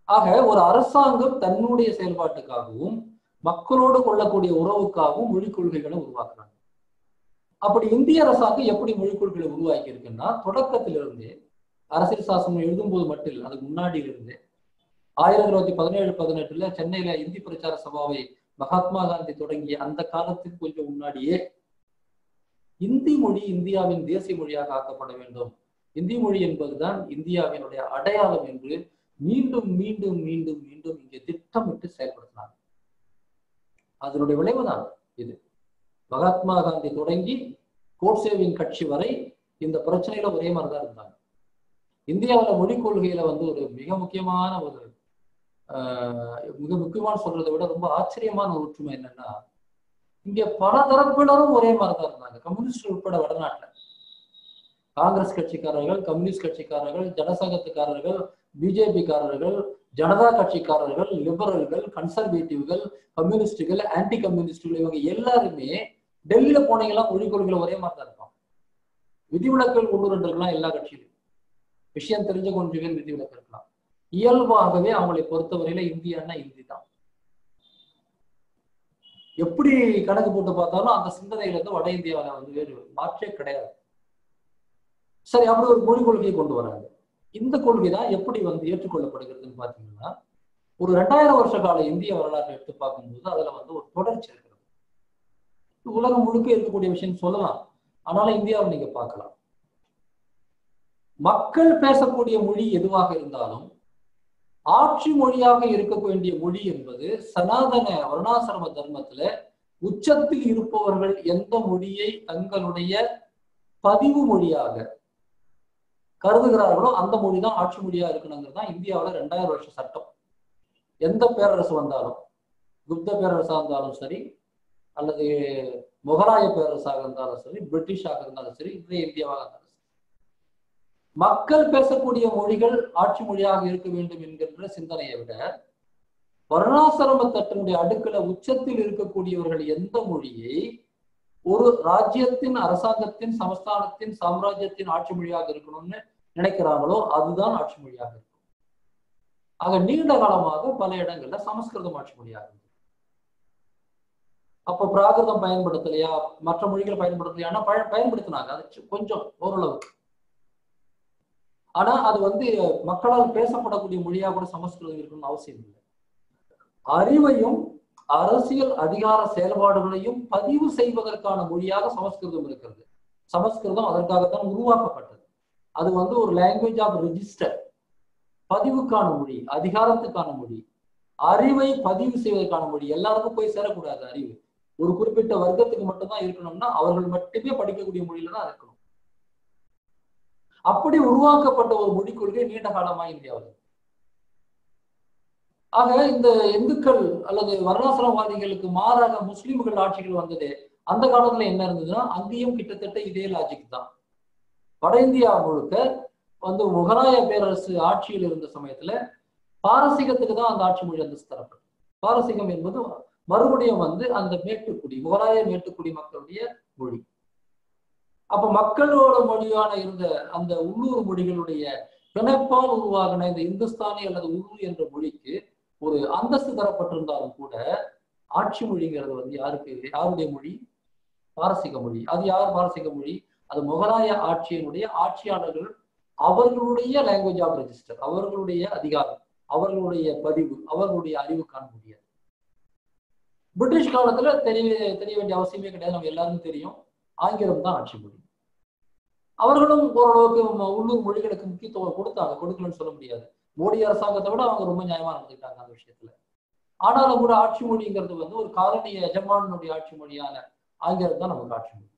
ஆக ஒரு அரசாங்கம் தன்னுடைய செயல்பாட்டுக்காகவும் மக்களோடு கொள்ளக்கூடிய உறவுக்காகவும் மொழிக் கொள்கைகளை உருவாக்குறாங்க. அப்படி இந்திய அரசாங்கம் எப்படி மொழிக் கொள்கைகளை உருவாக்கி இருக்குன்னா, தொடக்கத்திலிருந்தே அரசியல் சாசனம் எழுதும் போது மட்டும் இல்லை, அதுக்கு முன்னாடி இருந்தே 1917-18 சென்னையில இந்தி பிரச்சார சபாவை மகாத்மா காந்தி தொடங்கிய அந்த காலத்துக்கு கொஞ்சம் முன்னாடியே இந்தி மொழி இந்தியாவின் தேசிய மொழியாக ஆக்கப்பட வேண்டும், இந்தி மொழி என்பதுதான் இந்தியாவினுடைய அடையாளம் என்று மீண்டும் மீண்டும் மீண்டும் மீண்டும் இங்கே திட்டமிட்டு செயல்படுத்தினாங்க. அதனுடைய விளைவுதான் இது. மகாத்மா காந்தி தொடங்கி கோட்சேவின் கட்சி வரை இந்த பிரச்சனையில ஒரே மாதிரிதான் இருந்தாங்க. இந்தியாவில் மொழிக் கொள்கையில ஒரு மிக முக்கியமான சொல்றதை விட ரொம்ப ஆச்சரியமான ஒரு ஒற்றுமை என்னன்னா, இங்க பல தரப்பினரும் ஒரே மாதிரிதான் இருந்தாங்க. கம்யூனிஸ்ட் உட்பட வடநாட்டுல காங்கிரஸ் கட்சிக்காரர்கள், கம்யூனிஸ்ட் கட்சிக்காரர்கள், ஜனசங்கத்துக்காரர்கள், பிஜேபிக்காரர்கள், ஜனதா கட்சிக்காரர்கள், லிபரல்கள், கன்சர்வேட்டிவ்கள், கம்யூனிஸ்டுகள், ஆன்டி கம்யூனிஸ்டுகள், இவங்க எல்லாருமே டெல்லியில போனீங்கன்னா மொழிக் கொள்கையில ஒரே மாதிரி தான் இருக்கும். விதிவிலக்குகள் கொண்டு இருக்கலாம் எல்லா கட்சியிலும், விஷயம் தெரிஞ்ச கொஞ்சம் பேர் விதிவிலக்கு இருக்கலாம். இயல்பாகவே அவங்களை பொறுத்தவரையில இந்தியான்னா இந்தி தான். எப்படி கணக்கு போட்டு பார்த்தாலும் அந்த சிந்தனையில இருந்து வட இந்தியாவில வந்து வேறு மாற்றே கிடையாது. சரி, அப்படி ஒரு மொழி கொள்கையை கொண்டு வராங்க. இந்த கொள்கை தான் எப்படி வந்து ஏற்றுக்கொள்ளப்படுகிறதுன்னு பாத்தீங்கன்னா, ஒரு 2000 வருஷ கால இந்திய வரலாற்றை எடுத்து பார்க்கும்போது அதுல வந்து ஒரு தொடர்ச்சி இருக்கிறது. உலகம் முழுக்க இருக்கக்கூடிய விஷயம் சொல்லலாம், ஆனாலும் இந்தியாவை நீங்க பார்க்கலாம். மக்கள் பேசக்கூடிய மொழி எதுவாக இருந்தாலும் ஆட்சி மொழியாக இருக்க வேண்டிய மொழி என்பது சனாதன வர்ணாசிரம தர்மத்துல உச்சத்தில் இருப்பவர்கள் எந்த மொழியை தங்களுடைய பதிவு மொழியாக கருதுகிறார்களோ அந்த மொழி தான் ஆட்சி மொழியா இருக்கணுங்கிறது தான் இந்தியாவில 2000 வருஷ சட்டம். எந்த பேரரசு வந்தாலும், குப்த பேரரசா இருந்தாலும் சரி, அல்லது முகலாய பேரரசாக இருந்தாலும் சரி, பிரிட்டிஷாக இருந்தாலும் சரி, இன்றைய இந்தியாவாக இருந்தாலும் சரி, மக்கள் பேசக்கூடிய மொழிகள் ஆட்சி மொழியாக இருக்க வேண்டும் என்கின்ற சிந்தனையை விட வர்ணாசிரம தட்டினுடைய அடுக்குல உச்சத்தில் இருக்கக்கூடியவர்கள் எந்த மொழியை ஒரு ராஜ்யத்தின், அரசாங்கத்தின், சமஸ்தானத்தின், சாம்ராஜ்யத்தின் ஆட்சி மொழியாக இருக்கணும்னு நினைக்கிறாங்களோ அதுதான் ஆட்சி மொழியாக இருக்கும். ஆக நீண்ட காலமாக பல இடங்கள்ல சமஸ்கிருதம் ஆட்சி மொழியாக இருந்தது. அப்ப பிராகிருதம் பயன்படுத்தலையா, மற்ற மொழிகள் பயன்படுத்தலையா? பயன்படுத்தினாங்க, அது கொஞ்சம் ஓரளவுக்கு. ஆனா அது வந்து மக்களால் பேசப்படக்கூடிய மொழியா கூட சமஸ்கிருதம் இருக்கணும்னு அவசியம் இல்லை. அறிவையும் அரசியல் அதிகார செயல்பாடுகளையும் பதிவு செய்வதற்கான மொழியாக சமஸ்கிருதம் இருக்கிறது. சமஸ்கிருதம் அதற்காகத்தான் உருவாக்கப்பட்டது. அது வந்து ஒரு லாங்குவேஜ் ஆஃப் ரெஜிஸ்டர், பதிவுக்கான மொழி, அதிகாரத்துக்கான மொழி, அறிவை பதிவு செய்வதற்கான மொழி. எல்லாருக்கும் போய் சேரக்கூடாது அறிவு, ஒரு குறிப்பிட்ட வர்க்கத்துக்கு மட்டும்தான் இருக்கணும்னா அவர்கள் மட்டுமே படிக்கக்கூடிய மொழியில தான் இருக்கணும். அப்படி உருவாக்கப்பட்ட ஒரு மொழிக் கொள்கை நீண்ட காலமாக இந்தியாவில். ஆக இந்த இந்துக்கள் அல்லது வர்ணாசிரமவாதிகளுக்கு மாறாக முஸ்லிம்கள் ஆட்சிகள் வந்தது அந்த காலத்துல என்ன இருந்ததுன்னா, அங்கேயும் கிட்டத்தட்ட இதே லாஜிக் தான். வட இந்தியா முழுக்க வந்து முகலாய பேரரசு ஆட்சியில் இருந்த சமயத்துல பாரசீகத்துக்கு தான் அந்த ஆட்சி மொழி அந்தஸ்து தரப்பட்டது. பாரசீகம் என்பது மறுபடியும் வந்து அந்த மேட்டுக்குடி, முகலாய மேட்டுக்குடி மக்களுடைய மொழி. அப்ப மக்களோட மொழியான இருந்த அந்த உள்ளூர் மொழிகளுடைய பிணைப்பால் உருவாகின இந்த இந்துஸ்தானி அல்லது உருது என்ற மொழிக்கு ஒரு அந்தஸ்து தரப்பட்டிருந்தாலும் கூட ஆட்சி மொழிங்கிறது வந்து யாருடைய மொழி? பாரசீக மொழி. அது யார் பாரசீக மொழி? அது முகலாய ஆட்சியினுடைய ஆட்சியாளர்கள் அவர்களுடைய லாங்குவேஜ் ஆஃப் ரெஜிஸ்டர், அவர்களுடைய அதிகாரம், அவர்களுடைய பதிவு, அவர்களுடைய அறிவுக்கான முடியாது. பிரிட்டிஷ் காலத்துல தெரிய வேண்டிய அவசியமே கிடையாது, நம்ம எல்லாருக்கும் தெரியும். ஆங்கிலம் தான் ஆட்சி மொழி. அவர்களும் ஓரளவுக்கு உள்ளூர் மொழிகளுக்கு முக்கியத்துவம் கொடுத்தாங்க, கொடுக்கலன்னு சொல்ல முடியாது. மோடி அரசாங்கத்தை விட அவங்க ரொம்ப நியாயமா நடந்துக்கிட்டாங்க அந்த விஷயத்துல. ஆனாலும் கூட ஆட்சி மொழிங்கிறது வந்து ஒரு காலனிய எஜமானுடைய ஆட்சி மொழியான ஆங்கிலம் தான் நமக்கு ஆட்சி மொழி.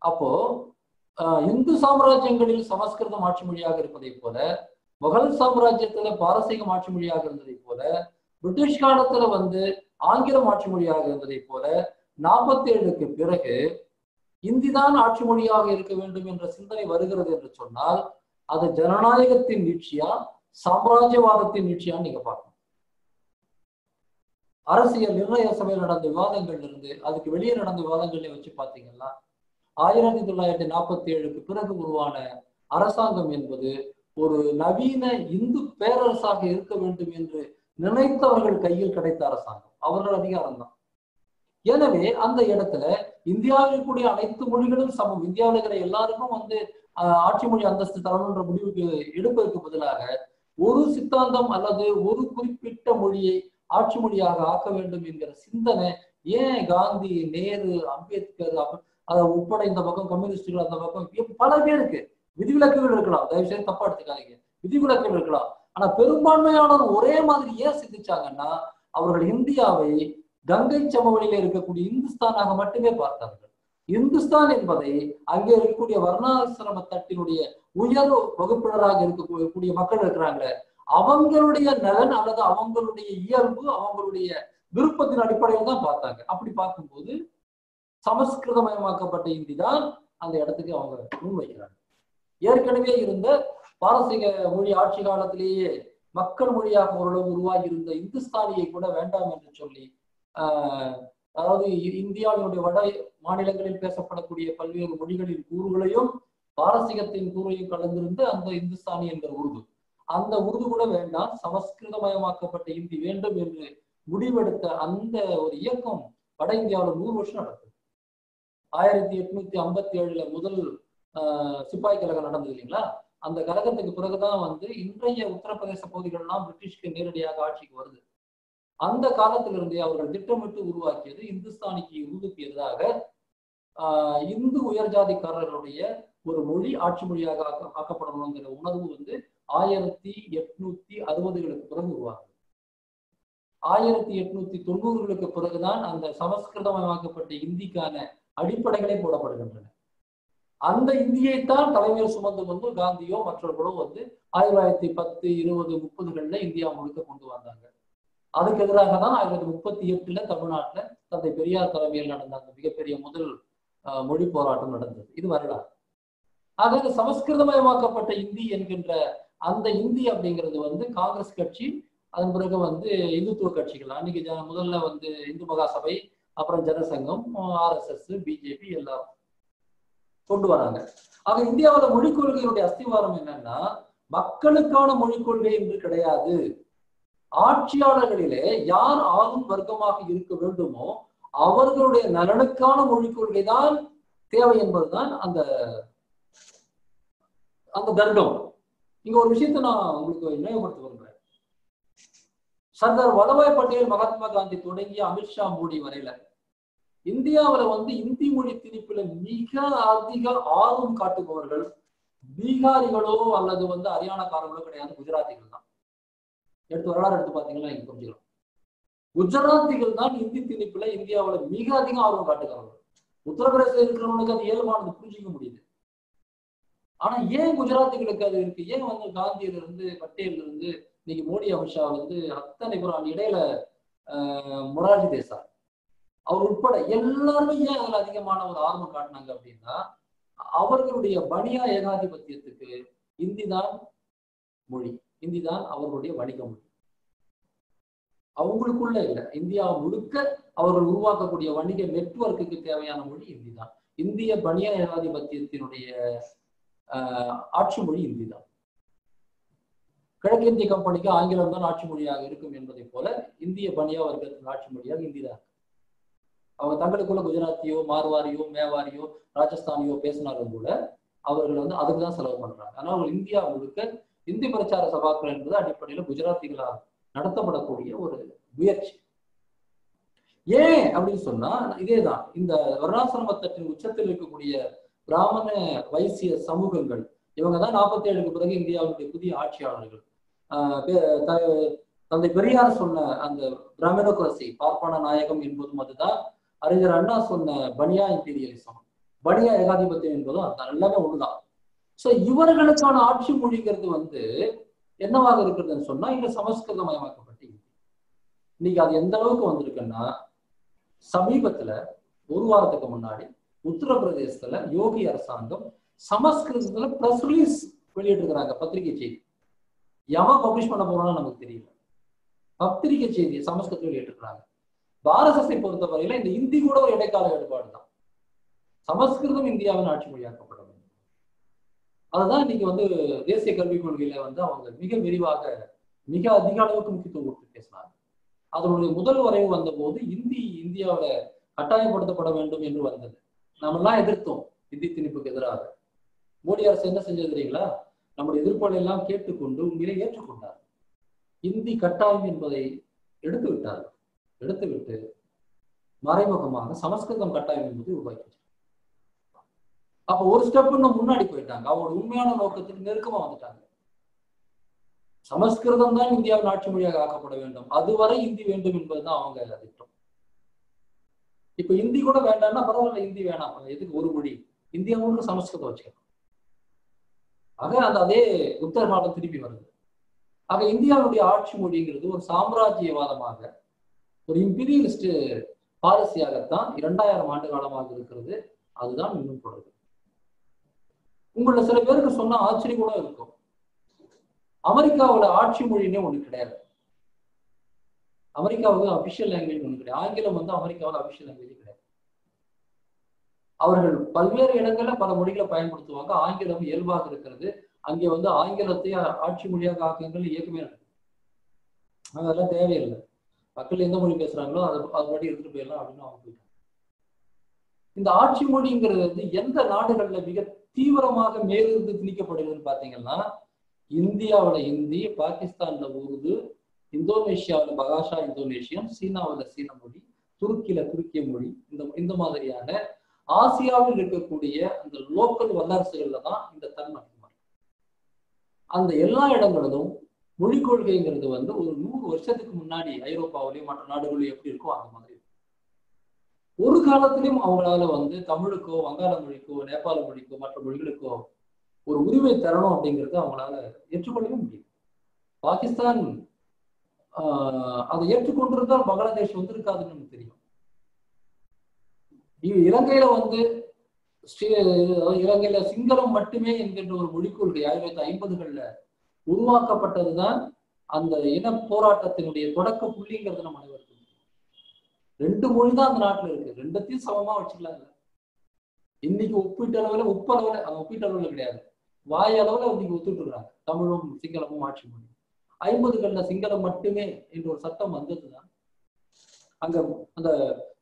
அப்போ இந்து சாம்ராஜ்யங்களில் சமஸ்கிருதம் ஆட்சி மொழியாக இருப்பதை போல, முகல் சாம்ராஜ்யத்துல பாரசீகம் ஆட்சி மொழியாக இருந்ததை போல, பிரிட்டிஷ் காலத்துல வந்து ஆங்கிலம் ஆட்சி மொழியாக இருந்ததை போல 47க்கு பிறகு இந்திதான் ஆட்சி மொழியாக இருக்க வேண்டும் என்ற சிந்தனை வருகிறது என்று சொன்னால் அது ஜனநாயகத்தின் நீட்சியா, சாம்ராஜ்யவாதத்தின் நீட்சியான்னு நீங்க பார்க்கணும். அரசியல் நிர்ணய சபையில் நடந்த விவாதங்கள்ல இருந்து அதுக்கு வெளியே நடந்த விவாதங்கள்ல வச்சு பார்த்தீங்கன்னா 1947க்கு பிறகு உருவான அரசாங்கம் என்பது ஒரு நவீன இந்து பேரரசாக இருக்க வேண்டும் என்று நினைத்தவர்கள் கையில் கிடைத்த அரசாங்கம், அவர்கள் அதிகாரம் தான். எனவே அந்த இடத்துல இந்தியாவில் கூடிய அனைத்து மொழிகளும் சமம், இந்தியாவில் இருக்கிற எல்லாருக்கும் வந்து ஆட்சி மொழி அந்தஸ்து தரணுன்ற முடிவுக்கு எடுப்பதற்கு பதிலாக ஒரு சித்தாந்தம் அல்லது ஒரு குறிப்பிட்ட மொழியை ஆட்சி மொழியாக ஆக்க வேண்டும் என்கிற சிந்தனை ஏன் காந்தி, நேரு, அம்பேத்கர் அதை உட்பட இந்த பக்கம் கம்யூனிஸ்டுகள் அந்த பக்கம் பல பேருக்கு விதிவிலக்குகள் இருக்கலாம், தயவு செய்து தப்பா எடுத்துக்காதீங்க, விதிவிலக்குகள் இருக்கலாம். ஆனா பெரும்பான்மையானவர் ஒரே மாதிரி ஏன் சிந்திச்சாங்கன்னா அவர்கள் இந்தியாவை கங்கை சமவெளியில இருக்கக்கூடிய இந்துஸ்தானாக மட்டுமே பார்த்தார்கள். இந்துஸ்தான் என்பதை அங்கே இருக்கக்கூடிய வர்ணாசிரம தட்டினுடைய உயர் வகுப்பினராக இருக்கக்கூடிய மக்கள் இருக்கிறாங்களே அவங்களுடைய நலன் அல்லது அவங்களுடைய இயல்பு, அவங்களுடைய விருப்பத்தின் அடிப்படையில் தான் பார்த்தாங்க. அப்படி பார்க்கும்போது சமஸ்கிருதமயமாக்கப்பட்ட இந்தி தான் அந்த இடத்துக்கு அவங்க முன்வைக்கிறாங்க. ஏற்கனவே இருந்த பாரசீக மொழி ஆட்சி காலத்திலேயே மக்கள் மொழியாக ஓரளவு உருவாகி இருந்த இந்துஸ்தானியை கூட வேண்டாம் என்று சொல்லி அதாவது இந்தியாவினுடைய வட மாநிலங்களில் பேசப்படக்கூடிய பல்வேறு மொழிகளின் கூறுகளையும் பாரசீகத்தின் கூறுகளையும் கலந்திருந்து அந்த இந்துஸ்தானி என்கிற உருது, அந்த உருது கூட வேண்டாம், சமஸ்கிருதமயமாக்கப்பட்ட இந்தி வேண்டும் என்று முடிவெடுத்த அந்த ஒரு இயக்கம் வட இந்தியாவில் 100 வருஷம் நடக்குது. 1857 முதல் சிப்பாய் கழகம் நடந்தது இல்லைங்களா? அந்த கழகத்துக்கு பிறகுதான் இன்றைய உத்தரப்பிரதேச பகுதிகள்லாம் பிரிட்டிஷ்க்கு நேரடியாக ஆட்சிக்கு வருது. அந்த காலத்திலிருந்தே அவர்கள் திட்டமிட்டு உருவாக்கியது இந்துஸ்தானிக்கு உருதுக்கு எதிராக இந்து உயர்ஜாதிக்காரர்களுடைய ஒரு மொழி ஆட்சி மொழியாக ஆக்கப்படணுங்கிற உணர்வு 1860களுக்கு பிறகு உருவாகுது. 1890களுக்கு பிறகுதான் அந்த சமஸ்கிருதமயமாக்கப்பட்ட இந்திக்கான அடிப்படைகளே போடப்படுகின்றன. அந்த இந்தியைத்தான் தலைமையில் சுமந்து காந்தியோ மற்றவர்களோ 1910, 20, 30களில் இந்தியா முழுக்க கொண்டு வந்தாங்க. அதுக்கு எதிராக தான் 1938 தமிழ்நாட்டில் தந்தை பெரியார் தலைமையில் நடந்த அந்த மிகப்பெரிய முதல் மொழி போராட்டம் நடந்தது. இது வரலாறு. ஆக இந்த சமஸ்கிருதமயமாக்கப்பட்ட இந்தி என்கின்ற அந்த இந்தி அப்படிங்கிறது காங்கிரஸ் கட்சி, அதன் பிறகு இந்துத்துவ கட்சிகள், அன்னைக்கு முதல்ல இந்து மகாசபை, அப்புறம் ஜனசங்கம், RSS, பிஜேபி எல்லாம் கொண்டு வராங்க. ஆக இந்தியாவில் மொழிக் கொள்கையினுடைய அஸ்திவாரம் என்னன்னா, மக்களுக்கான மொழிக் கொள்கை என்று கிடையாது. ஆட்சியாளர்களிலே யார் ஆளும் வர்க்கமாக இருக்க வேண்டுமோ அவர்களுடைய நலனுக்கான மொழிக் கொள்கை தான் தேவை என்பதுதான் அந்த அந்த தர்க்கம். இங்க ஒரு விஷயத்தை நான் உங்களுக்கு நினைவுபடுத்த விரும்புறேன். சர்தார் வல்லபாய் பட்டேல், மகாத்மா காந்தி தொடங்கி அமித்ஷா, மோடி வரையில இந்தியாவில் இந்தி மொழி திணிப்புல மிக அதிக ஆர்வம் காட்டுபவர்கள் பீகாரிகளோ அல்லது ஹரியானாக்காரர்களோ கிடையாது, குஜராத்திகள் தான். வரலாறு எடுத்து பாத்தீங்கன்னா இங்க புரிஞ்சுக்கலாம். குஜராத்திகள் தான் இந்தி திணிப்புல இந்தியாவில் மிக அதிக ஆர்வம் காட்டுகிறார்கள். உத்தரப்பிரதேசம் இருக்கிறவனுக்கு அது இயல்பானது, புரிஞ்சிக்க முடியுது. ஆனா ஏன் குஜராத்திகளுக்கு அது இருக்கு? ஏன் காந்தியில இருந்து பட்டேல் இருந்து இன்னைக்கு மோடி, அமித்ஷா அத்தனை பேரும், இடையில மொரார்ஜி தேசாய் அவர் உட்பட எல்லாருமே ஏன் அதுல அதிகமான ஒரு ஆர்வம் காட்டினாங்க அப்படின்னா, அவர்களுடைய பனியா ஏகாதிபத்தியத்துக்கு இந்தி தான் மொழி, இந்தி தான் அவர்களுடைய வணிக மொழி. அவங்களுக்குள்ள இல்லை, இந்தியா முழுக்க அவர்கள் உருவாக்கக்கூடிய வணிக நெட்வொர்க்குக்கு தேவையான மொழி இந்தி தான். இந்திய பனியா ஏகாதிபத்தியத்தினுடைய ஆட்சி மொழி இந்தி தான். கிழக்கிந்திய கம்பெனிக்கு ஆங்கிலம் தான் ஆட்சி மொழியாக இருக்கும் என்பதை போல இந்திய பனியா வர்க்கத்தின் ஆட்சி மொழியாக இந்தி தான். அவங்க தங்களுக்குள்ள குஜராத்தியோ, மார்வாரியோ, மேவாரியோ, ராஜஸ்தானியோ பேசினாலும் கூட அவர்கள் அதுக்கு தான் செலவு பண்றாங்க. ஆனால் இந்தியா முழுக்க இந்தி பிரச்சார சபாக்கள் என்பது அடிப்படையில் குஜராத்திகளால் நடத்தப்படக்கூடிய ஒரு முயற்சி. ஏன் அப்படின்னு சொன்னா, இதேதான் இந்த வர்ணாசிரமத்தட்டின் உச்சத்தில் இருக்கக்கூடிய பிராமண வைசிய சமூகங்கள், இவங்க தான் 47க்கு பிறகு இந்தியாவுடைய புதிய ஆட்சியாளர்கள். தந்தை பெரியார் சொன்ன அந்த பிராமணோக்ரசி, பார்ப்பன நாயகம் என்பதும் அதுதான். அறிஞர் அண்ணா சொன்ன பனியா இம்பீரியலிசம், பனியா ஏகாதிபத்தியம் என்பதும் அதுதான். எல்லாமே ஒண்ணுதான். சோ இவர்களுக்கான ஆட்சி மொழிங்கிறது என்னவாக இருக்கிறதுன்னு சொன்னா, இங்க சமஸ்கிருதமயமாக்கப்பட்ட இன்னைக்கு அது எந்த அளவுக்கு வந்திருக்குன்னா, சமீபத்துல ஒரு வாரத்துக்கு முன்னாடி உத்தரப்பிரதேசத்துல யோகி அரசாங்கம் சமஸ்கிருதத்துல பிரஸ் ரிலீஸ் வெளியிட்டு இருக்கிறாங்க. பத்திரிகை செய்தி எவன் பப்ளிஷ் பண்ண போறோம்னு நமக்கு தெரியல. பத்திரிகை செய்தி சமஸ்கிருதத்தில் வெளியிட்டு இருக்கிறாங்க. பாரசத்தை பொறுத்தவரையில இந்த இந்தி கூட ஒரு இடைக்கால ஏற்பாடு தான். சமஸ்கிருதம் இந்தியாவின் ஆட்சி மொழியாக்கப்பட வேண்டும். அதுதான் இன்னைக்கு தேசிய கல்விக் கொள்கையில அவங்க மிக விரிவாக, மிக அதிக அளவுக்கு முக்கியத்துவம் கொடுத்து பேசினாங்க. அதனுடைய முதல் வரைவு வந்த போது இந்தி இந்தியாவில கட்டாயப்படுத்தப்பட வேண்டும் என்று வந்தது. நாமெல்லாம் எதிர்த்தோம் இந்தி திணிப்புக்கு எதிராக. மோடி அரசு என்ன செஞ்சது தெரியுங்களா? நம்முடைய எதிர்ப்புகளை எல்லாம் கேட்டுக்கொண்டு உண்மையிலே ஏற்றுக்கொண்டார். இந்தி கட்டாயம் என்பதை எடுத்துவிட்டு மறைமுகமாக சமஸ்கிருதம் கட்டாயம் என்பதை உருவாக்கி. அப்ப ஒரு ஸ்டெப் இன்னும் முன்னாடி போயிட்டாங்க. அவங்களோட உண்மையான நோக்கத்துக்கு நெருக்கமா வந்துட்டாங்க. சமஸ்கிருதம் தான் இந்தியாவின் ஆட்சி மொழியாக ஆக்கப்பட வேண்டும், அதுவரை இந்தி வேண்டும் என்பதுதான் அவங்க திட்டம். இப்ப இந்தி கூட வேண்டாம்னா பரவாயில்ல, இந்தி வேணாம், எதுக்கு ஒரு மொழி, இந்தியாவுக்கு சமஸ்கிருதம் வச்சுக்கலாம். ஆக அதே உத்தரவாதம் திருப்பி வருது. ஆக இந்தியாவுடைய ஆட்சி மொழிங்கிறது ஒரு சாம்ராஜ்யவாதமாக, ஒரு இம்பீரியலிஸ்ட் பாலிசியாகத்தான் 2000 ஆண்டு காலமாக இருக்கிறது. அதுதான் இன்னும் தொடருது. உங்களோட சில பேருக்கு சொன்னா ஆச்சரியம் கூட இருக்கும். அமெரிக்காவோட ஆட்சி மொழின்னே ஒண்ணு கிடையாது. அமெரிக்காவுக்கு அபிஷியல் லாங்குவேஜ் ஒன்று கிடையாது. ஆங்கிலம் வந்து அமெரிக்காவில் அபிஷியல் லாங்குவேஜ் கிடையாது. அவர்கள் பல்வேறு இடங்கள்ல பல மொழிகளை பயன்படுத்துவாங்க. ஆங்கிலம் இயல்பாக இருக்கிறது. அங்கே வந்து ஆங்கிலத்தை ஆட்சி மொழியாக ஆக்குங்கள் இயக்கமே நடக்குது. அதெல்லாம் தேவையில்லை. மக்கள் எந்த மொழி பேசுறாங்களோ அதுபடி எடுத்துட்டு போயிடலாம் அப்படின்னு அவங்க போயிட்டாங்க. இந்த ஆட்சி மொழிங்கிறது வந்து எந்த நாடுகள்ல மிக தீவிரமாக மேலிருந்து திணிக்கப்படுகிறதுன்னு பாத்தீங்கன்னா, இந்தியாவில ஹிந்தி, பாகிஸ்தான்ல உருது, இந்தோனேஷியாவில் பகாஷா இந்தோனேஷியன், சீனாவில் சீன மொழி, துருக்கியில துருக்கிய மொழி, இந்த மாதிரியான ஆசியாவில் இருக்கக்கூடிய அந்த லோக்கல் வல்லரசுகள்ல தான் இந்த தன்மை. அந்த எல்லா இடங்களிலும் மொழி கொள்கைங்கிறது வந்து ஒரு 100 வருஷத்துக்கு முன்னாடி ஐரோப்பாவிலையும் மற்ற நாடுகளையும் எப்படி இருக்கோ அந்த மாதிரி ஒரு காலத்திலும் அவங்களால வந்து தமிழுக்கோ, வங்காள மொழிக்கோ, நேபாள மொழிக்கோ, மற்ற மொழிகளுக்கோ ஒரு உரிமை தரணும் அப்படிங்கிறது அவங்களால ஏற்றுக்கொள்ளவே முடியும். பாகிஸ்தான் அதை ஏற்றுக்கொண்டிருந்தால் பங்களாதேஷ் வந்து இருக்காதுன்னு நமக்கு தெரியும். இலங்கையில வந்து இலங்கையில சிங்களம் மட்டுமே என்கின்ற ஒரு மொழிக் கொள்கை 1950களில் உருவாக்கப்பட்டதுதான் அந்த இன போராட்டத்தினுடைய தொடக்க புள்ளிங்கிறது நம்ம அனைவருக்கும். 2 மொழி தான் அந்த நாட்டுல இருக்கு. 2த்தையும் சமமா வச்சுக்கலாங்க. இன்னைக்கு ஒப்பீட்டளவுல கிடையாது, வாய் அளவுல இன்னைக்கு ஒத்துட்டு இருக்காங்க தமிழும் சிங்களமும் ஆட்சி மொழி. 50களில் சிங்களம் மட்டுமே என்ற ஒரு சட்டம் வந்ததுதான் அங்க அந்த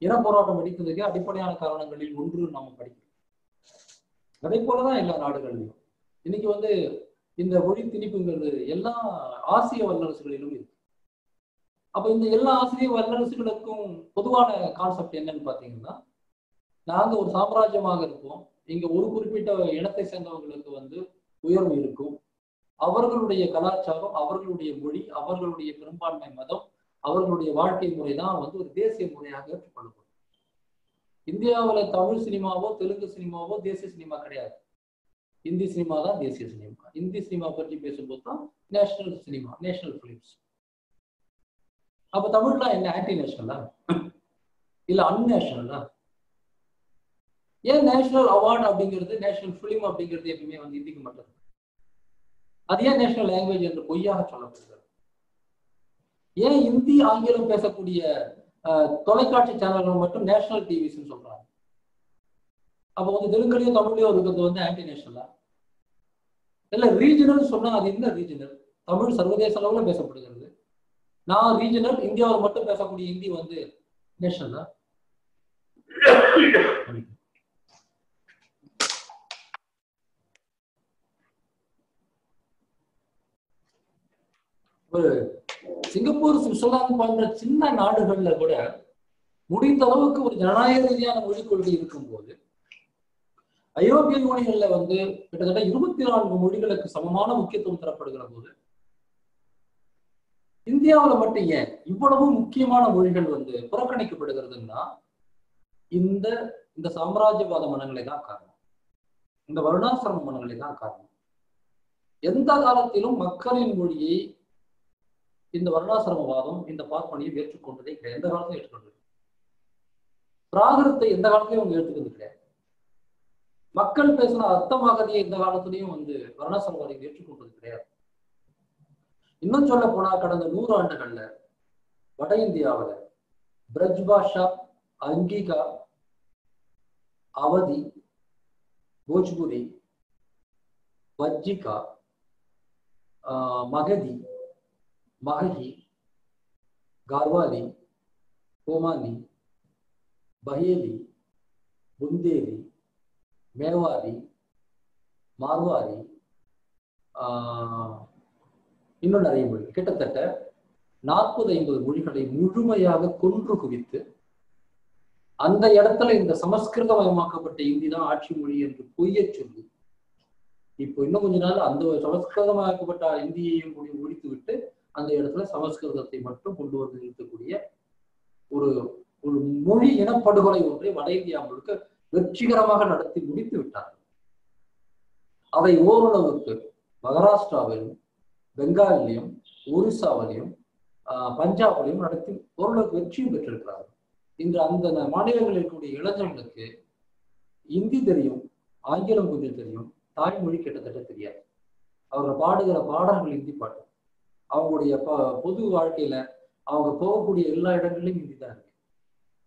இன போராட்டம் வெடித்ததுக்கு அடிப்படையான காரணங்களில் ஒன்று நம்ம படிக்கிறோம். அதே போலதான் எல்லா நாடுகளிலும் இன்னைக்கு வந்து இந்த மொழி திணிப்புங்கிறது எல்லா ஆசிய வல்லரசுகளிலும் இருக்கு. அப்ப இந்த எல்லா ஆசிய வல்லரசுகளுக்கும் பொதுவான கான்செப்ட் என்னன்னு பாத்தீங்கன்னா, நாங்க ஒரு சாம்ராஜ்யமாக இருப்போம், இங்க ஒரு குறிப்பிட்ட இனத்தை சேர்ந்தவங்களுக்கு வந்து உயர்வு இருக்கும், அவர்களுடைய கலாச்சாரம், அவர்களுடைய மொழி, அவர்களுடைய பெரும்பான்மை மதம், அவர்களுடைய வாழ்க்கை முறை தான் வந்து ஒரு தேசிய முறையாக ஏற்றுக்கொள்ளப்படும். இந்தியாவில தமிழ் சினிமாவோ தெலுங்கு சினிமாவோ தேசிய சினிமா கிடையாது. இந்தி சினிமா தான் தேசிய சினிமா. இந்தி சினிமா பற்றி பேசும்போது தான் நேஷனல் சினிமா, நேஷனல் பிலிம்ஸ். அப்ப தமிழ்லாம் என்ன ஆன்டி நேஷனலா இல்ல அன்நேஷனலா? ஏன் நேஷனல் அவார்டு அப்படிங்கிறது, நேஷனல் பிலிம் அப்படிங்கிறது எப்பவுமே வந்து இந்திக்கு மட்டும்? அது ஏன் நேஷனல் லாங்குவேஜ் என்று பொய்யாக சொல்லப்படுகிறது? ஏன் இந்தி ஆங்கிலம் பேசக்கூடிய தொலைக்காட்சி சேனல்கள் மட்டும் நேஷனல் டிவிஸ்ன்னு சொல்றாங்க? அப்ப வந்து தெலுங்குலயோ தமிழ்லயோ இருக்கிறது வந்து ஆன்டி நேஷனலா? இல்ல ரீஜனல் சொன்னா அது என்ன ரீஜனல்? தமிழ் சர்வதேச அளவுல பேசப்படுகிறது, நான் ரீஜனல் இந்தியாவில் மட்டும் பேசக்கூடிய ஹிந்தி வந்து நேஷனலா? ஒரு சிங்கப்பூர், சுவிட்சர்லாந்து போன்ற சின்ன நாடுகள்ல கூட முடிந்த அளவுக்கு ஒரு ஜனநாயக ரீதியான மொழிக் கொள்கை இருக்கும் போது, ஐரோப்பிய யூனியன்ல வந்து கிட்டத்தட்ட 24 மொழிகளுக்கு சமமான முக்கியத்துவம் தரப்படுகிற போது, இந்தியாவில் மட்டும் ஏன் இவ்வளவு முக்கியமான மொழிகள் வந்து புறக்கணிக்கப்படுகிறதுன்னா இந்த இந்த சாம்ராஜ்யவாத மனங்களை தான் காரணம், இந்த வருணாசிரம மனங்களை தான் காரணம். எந்த காலத்திலும் மக்களின் மொழியை இந்த வருணாசிரமவாதம், இந்த பார்ப்பனியை ஏற்றுக்கொண்டதே கிடையாது. எந்த காலத்திலும் ஏற்றுக்கொண்டது. பிராகிருத்தை எந்த காலத்திலையும் அவங்க ஏற்றுக்கிறது கிடையாது. மக்கள் பேசின அர்த்தமாகதியை எந்த காலத்திலையும் வந்து வருணாசிரமவாதிகள் ஏற்றுக்கொண்டது கிடையாது. இன்னும் சொல்ல போனா கடந்த 100 ஆண்டுகள்ல வட இந்தியாவில பிரஜ் பாஷா, அங்கிகா, அவதி, போஜ்புரி, வஜ்ஜிகா, மகதி, மகஹி, கார்வாலி, கோமானி, பஹேலி, புந்தேலி, மேவாரி, மார்வாரி, இன்னும் நிறைய மொழி, கிட்டத்தட்ட 40-50 மொழிகளை முழுமையாக கொன்று குவித்து அந்த இடத்துல இந்த சமஸ்கிருதமயமாக்கப்பட்ட இந்தி தான் ஆட்சி மொழி என்று பொய்ய சொல்லி, இப்போ இன்னும் கொஞ்ச நாள் அந்த சமஸ்கிருதமயமாக்கப்பட்ட இந்தியையும் முடித்து விட்டு அந்த இடத்துல சமஸ்கிருதத்தை மட்டும் கொண்டு வந்து நிறுத்தக்கூடிய ஒரு ஒரு மொழி இனப்படுகொலை ஒன்றை வட இந்தியா முழுக்க வெற்றிகரமாக நடத்தி முடித்து விட்டார்கள். அவை ஓரளவுக்கு மகாராஷ்டிராவிலும், பெங்காலிலையும், ஒரிசாவிலையும், பஞ்சாபிலையும் நடத்தி ஓரளவுக்கு வெற்றியும் பெற்றிருக்கிறார்கள். இன்று அந்த மாநிலங்களில் இருக்கக்கூடிய இளைஞர்களுக்கு இந்தி தெரியும், ஆங்கிலம் கொஞ்சம் தெரியும், தாய்மொழி கிட்டத்தட்ட தெரியாது. அவர்கள் பாடுகிற பாடல்கள் இந்தி பாட்டு. அவங்களுடைய பொது வாழ்க்கையில அவங்க போகக்கூடிய எல்லா இடங்களிலும் ஹிந்தி தான் இருக்கு.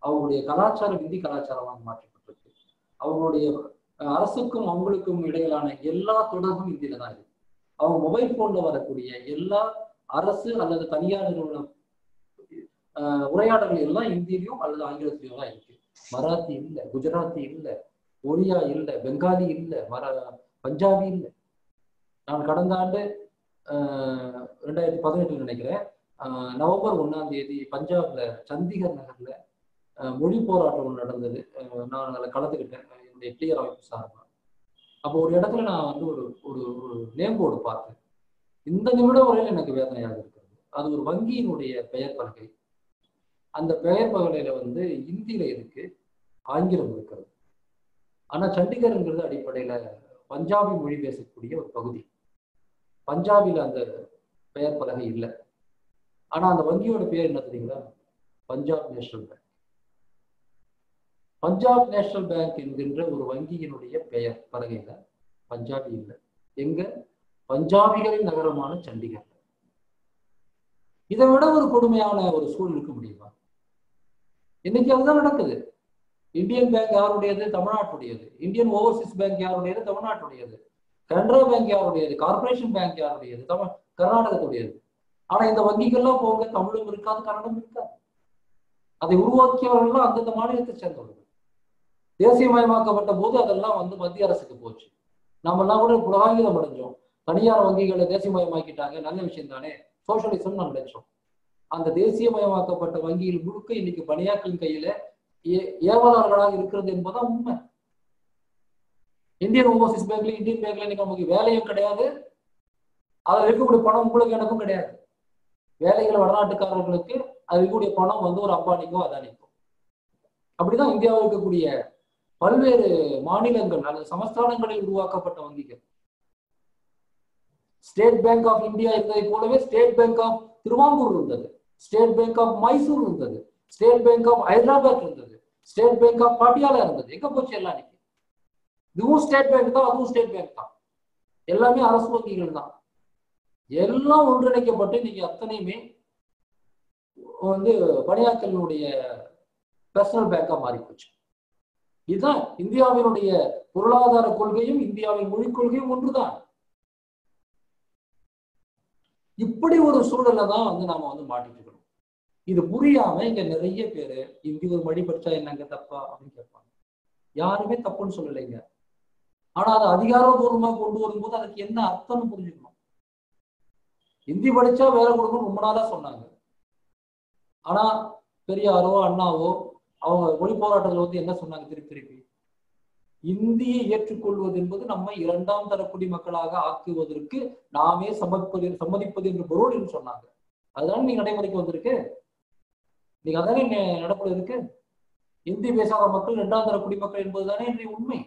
அவங்களுடைய கலாச்சாரம் ஹிந்தி கலாச்சாரமாக மாற்றப்பட்டிருக்கு. அவங்களுடைய அரசுக்கும் அவங்களுக்கும் இடையிலான எல்லா தொடர்பும் ஹிந்தியில தான் இருக்கு. அவங்க மொபைல் போன்ல வரக்கூடிய எல்லா அரசு அல்லது தனியார் நிறுவன உரையாடல்கள் எல்லாம் ஹிந்திலையும் அல்லது ஆங்கிலத்திலையும் தான் இருக்கு. மராத்தி இல்லை, குஜராத்தி இல்லை, ஒரியா இல்லை, பெங்காலி இல்லை, பஞ்சாபி இல்லை. நான் கடந்த ஆண்டு 2018 நினைக்கிறேன், நவம்பர் 1 பஞ்சாப்ல சண்டிகர் நகர்ல மொழி போராட்டம் ஒன்று நடந்தது. நான் அதில் கலந்துக்கிட்டேன் என்னுடைய கிளியர் அமைப்பு சார்பாக. அப்போ ஒரு இடத்துல நான் வந்து ஒரு ஒரு ஒரு நேம் போர்டு பார்த்தேன். இந்த நிமிடம் வரையில் எனக்கு வேதனையாக இருக்கிறது. அது ஒரு வங்கியினுடைய பெயர் பலகை. அந்த பெயர் பலகையில வந்து இந்தியில இருக்கு, ஆங்கிலம் இருக்கிறது. ஆனா சண்டிகர்ங்கிறது அடிப்படையில பஞ்சாபி மொழி பேசக்கூடிய ஒரு பகுதி. பஞ்சாபில அந்த பெயர் பலகை இல்லை. ஆனா அந்த வங்கியோட பேர் என்ன தெரியுங்களா? Punjab national bank. Punjab national bank என்கின்ற ஒரு வங்கியினுடைய பெயர் பலகையில பஞ்சாபி இல்லை. எங்க? பஞ்சாபிகளின் நகரமான சண்டிகர். இதை விட ஒரு கொடுமையான ஒரு சூழல் இருக்க முடியுமா? இன்னைக்கு அதுதான் நடக்குது. இந்தியன் பேங்க் யாருடையது? தமிழ்நாட்டுடையது. இந்தியன் ஓவர்சீஸ் பேங்க் யாருடையது? தமிழ்நாட்டுடையது. கனரா பேங்க் யாருடையது? கார்பரேஷன் பேங்க் யாருடையது? கர்நாடகத்துடையது. ஆனா இந்த வங்கிகள்லாம் போங்க, தமிழும் இருக்காது, கன்னடம் இருக்காது. அதை உருவாக்கியவர்கள் அந்தந்த மாநிலத்தை சேர்ந்தவர்கள். தேசியமயமாக்கப்பட்ட போது அதெல்லாம் வந்து மத்திய அரசுக்கு போச்சு. நம்ம எல்லாம் கூட புலகாங்கிதம் அடைஞ்சோம். தனியார் வங்கிகளை தேசியமயமாக்கிட்டாங்க, நல்ல விஷயம் தானே, சோசியலிசம் நம்ம நினைச்சோம். அந்த தேசியமயமாக்கப்பட்ட வங்கியில் முழுக்க இன்னைக்கு பணியாட்களின் கையில ஏவலாளர்களாக இருக்கிறது என்பதுதான் உண்மை. இந்தியன் ஓவர்சீஸ் பேங்க்ல, இந்தியன் பேங்க்ல இன்னைக்கு நமக்கு வேலையும் கிடையாது, அதில் இருக்கக்கூடிய பணம் உங்களுக்கு எனக்கும் கிடையாது. வேலைகள் வடநாட்டுக்காரர்களுக்கு அது இருக்கக்கூடிய பணம் வந்து ஒரு அம்பானிக்கோ அதானிக்கோ. அப்படிதான் இந்தியாவில் இருக்கக்கூடிய பல்வேறு மாநிலங்கள் அல்லது சமஸ்தானங்களில் உருவாக்கப்பட்ட வங்கிகள். ஸ்டேட் பேங்க் ஆஃப் இந்தியா இருந்ததை போலவே ஸ்டேட் பேங்க் ஆஃப் திருவாங்கூர் இருந்தது, ஸ்டேட் பேங்க் ஆஃப் மைசூர் இருந்தது, ஸ்டேட் பேங்க் ஆஃப் ஹைதராபாத் இருந்தது, ஸ்டேட் பேங்க் ஆஃப் பாட்டியாலா இருந்தது. எங்க போச்சு எல்லாம்? இன்னைக்கு இதுவும் ஸ்டேட் பேங்க் தான், அதுவும் ஸ்டேட் பேங்க் தான். எல்லாமே அரசு வங்கிகள் தான். எல்லாம் ஒன்றிணைக்கப்பட்டு இன்னைக்கு அத்தனையுமே வந்து பணியாட்களினுடைய பர்சனல் பேங்கா மாறி போச்சு. இதுதான் இந்தியாவினுடைய பொருளாதார கொள்கையும் இந்தியாவின் மொழிக் கொள்கையும் ஒன்றுதான். இப்படி ஒரு சூழலை தான் வந்து நாம வந்து மாட்டிட்டு இருக்கணும். இது புரியாம இங்க நிறைய பேரு இந்தி ஒரு மொழி படிச்சா என்னங்க தப்பா அப்படின்னு கேட்பாங்க. யாருமே தப்புன்னு சொல்லலைங்க. ஆனா அதை அதிகாரபூர்வமாக கொண்டு வரும்போது அதுக்கு என்ன அர்த்தம்னு புரிஞ்சுக்கணும். ஹிந்தி படிச்சா வேலை கொடுக்கணும் ரொம்ப நாளா சொன்னாங்க. ஆனா பெரியாரோ அண்ணாவோ அவங்க மொழி போராட்டத்தில் வந்து என்ன சொன்னாங்க? திருப்பி இந்தியை ஏற்றுக்கொள்வது என்பது நம்ம 2ஆம் தர குடிமக்களாக ஆக்குவதற்கு நாமே சம்மதிப்பது என்று பொருள் என்று சொன்னாங்க. அதுதான் நீங்க நடைமுறைக்கு வந்திருக்கு. நீங்க அதானே நடப்புல இருக்கு. இந்தி பேசாத மக்கள் 2ஆம் தர குடிமக்கள் என்பதுதானே இன்றைய உண்மை.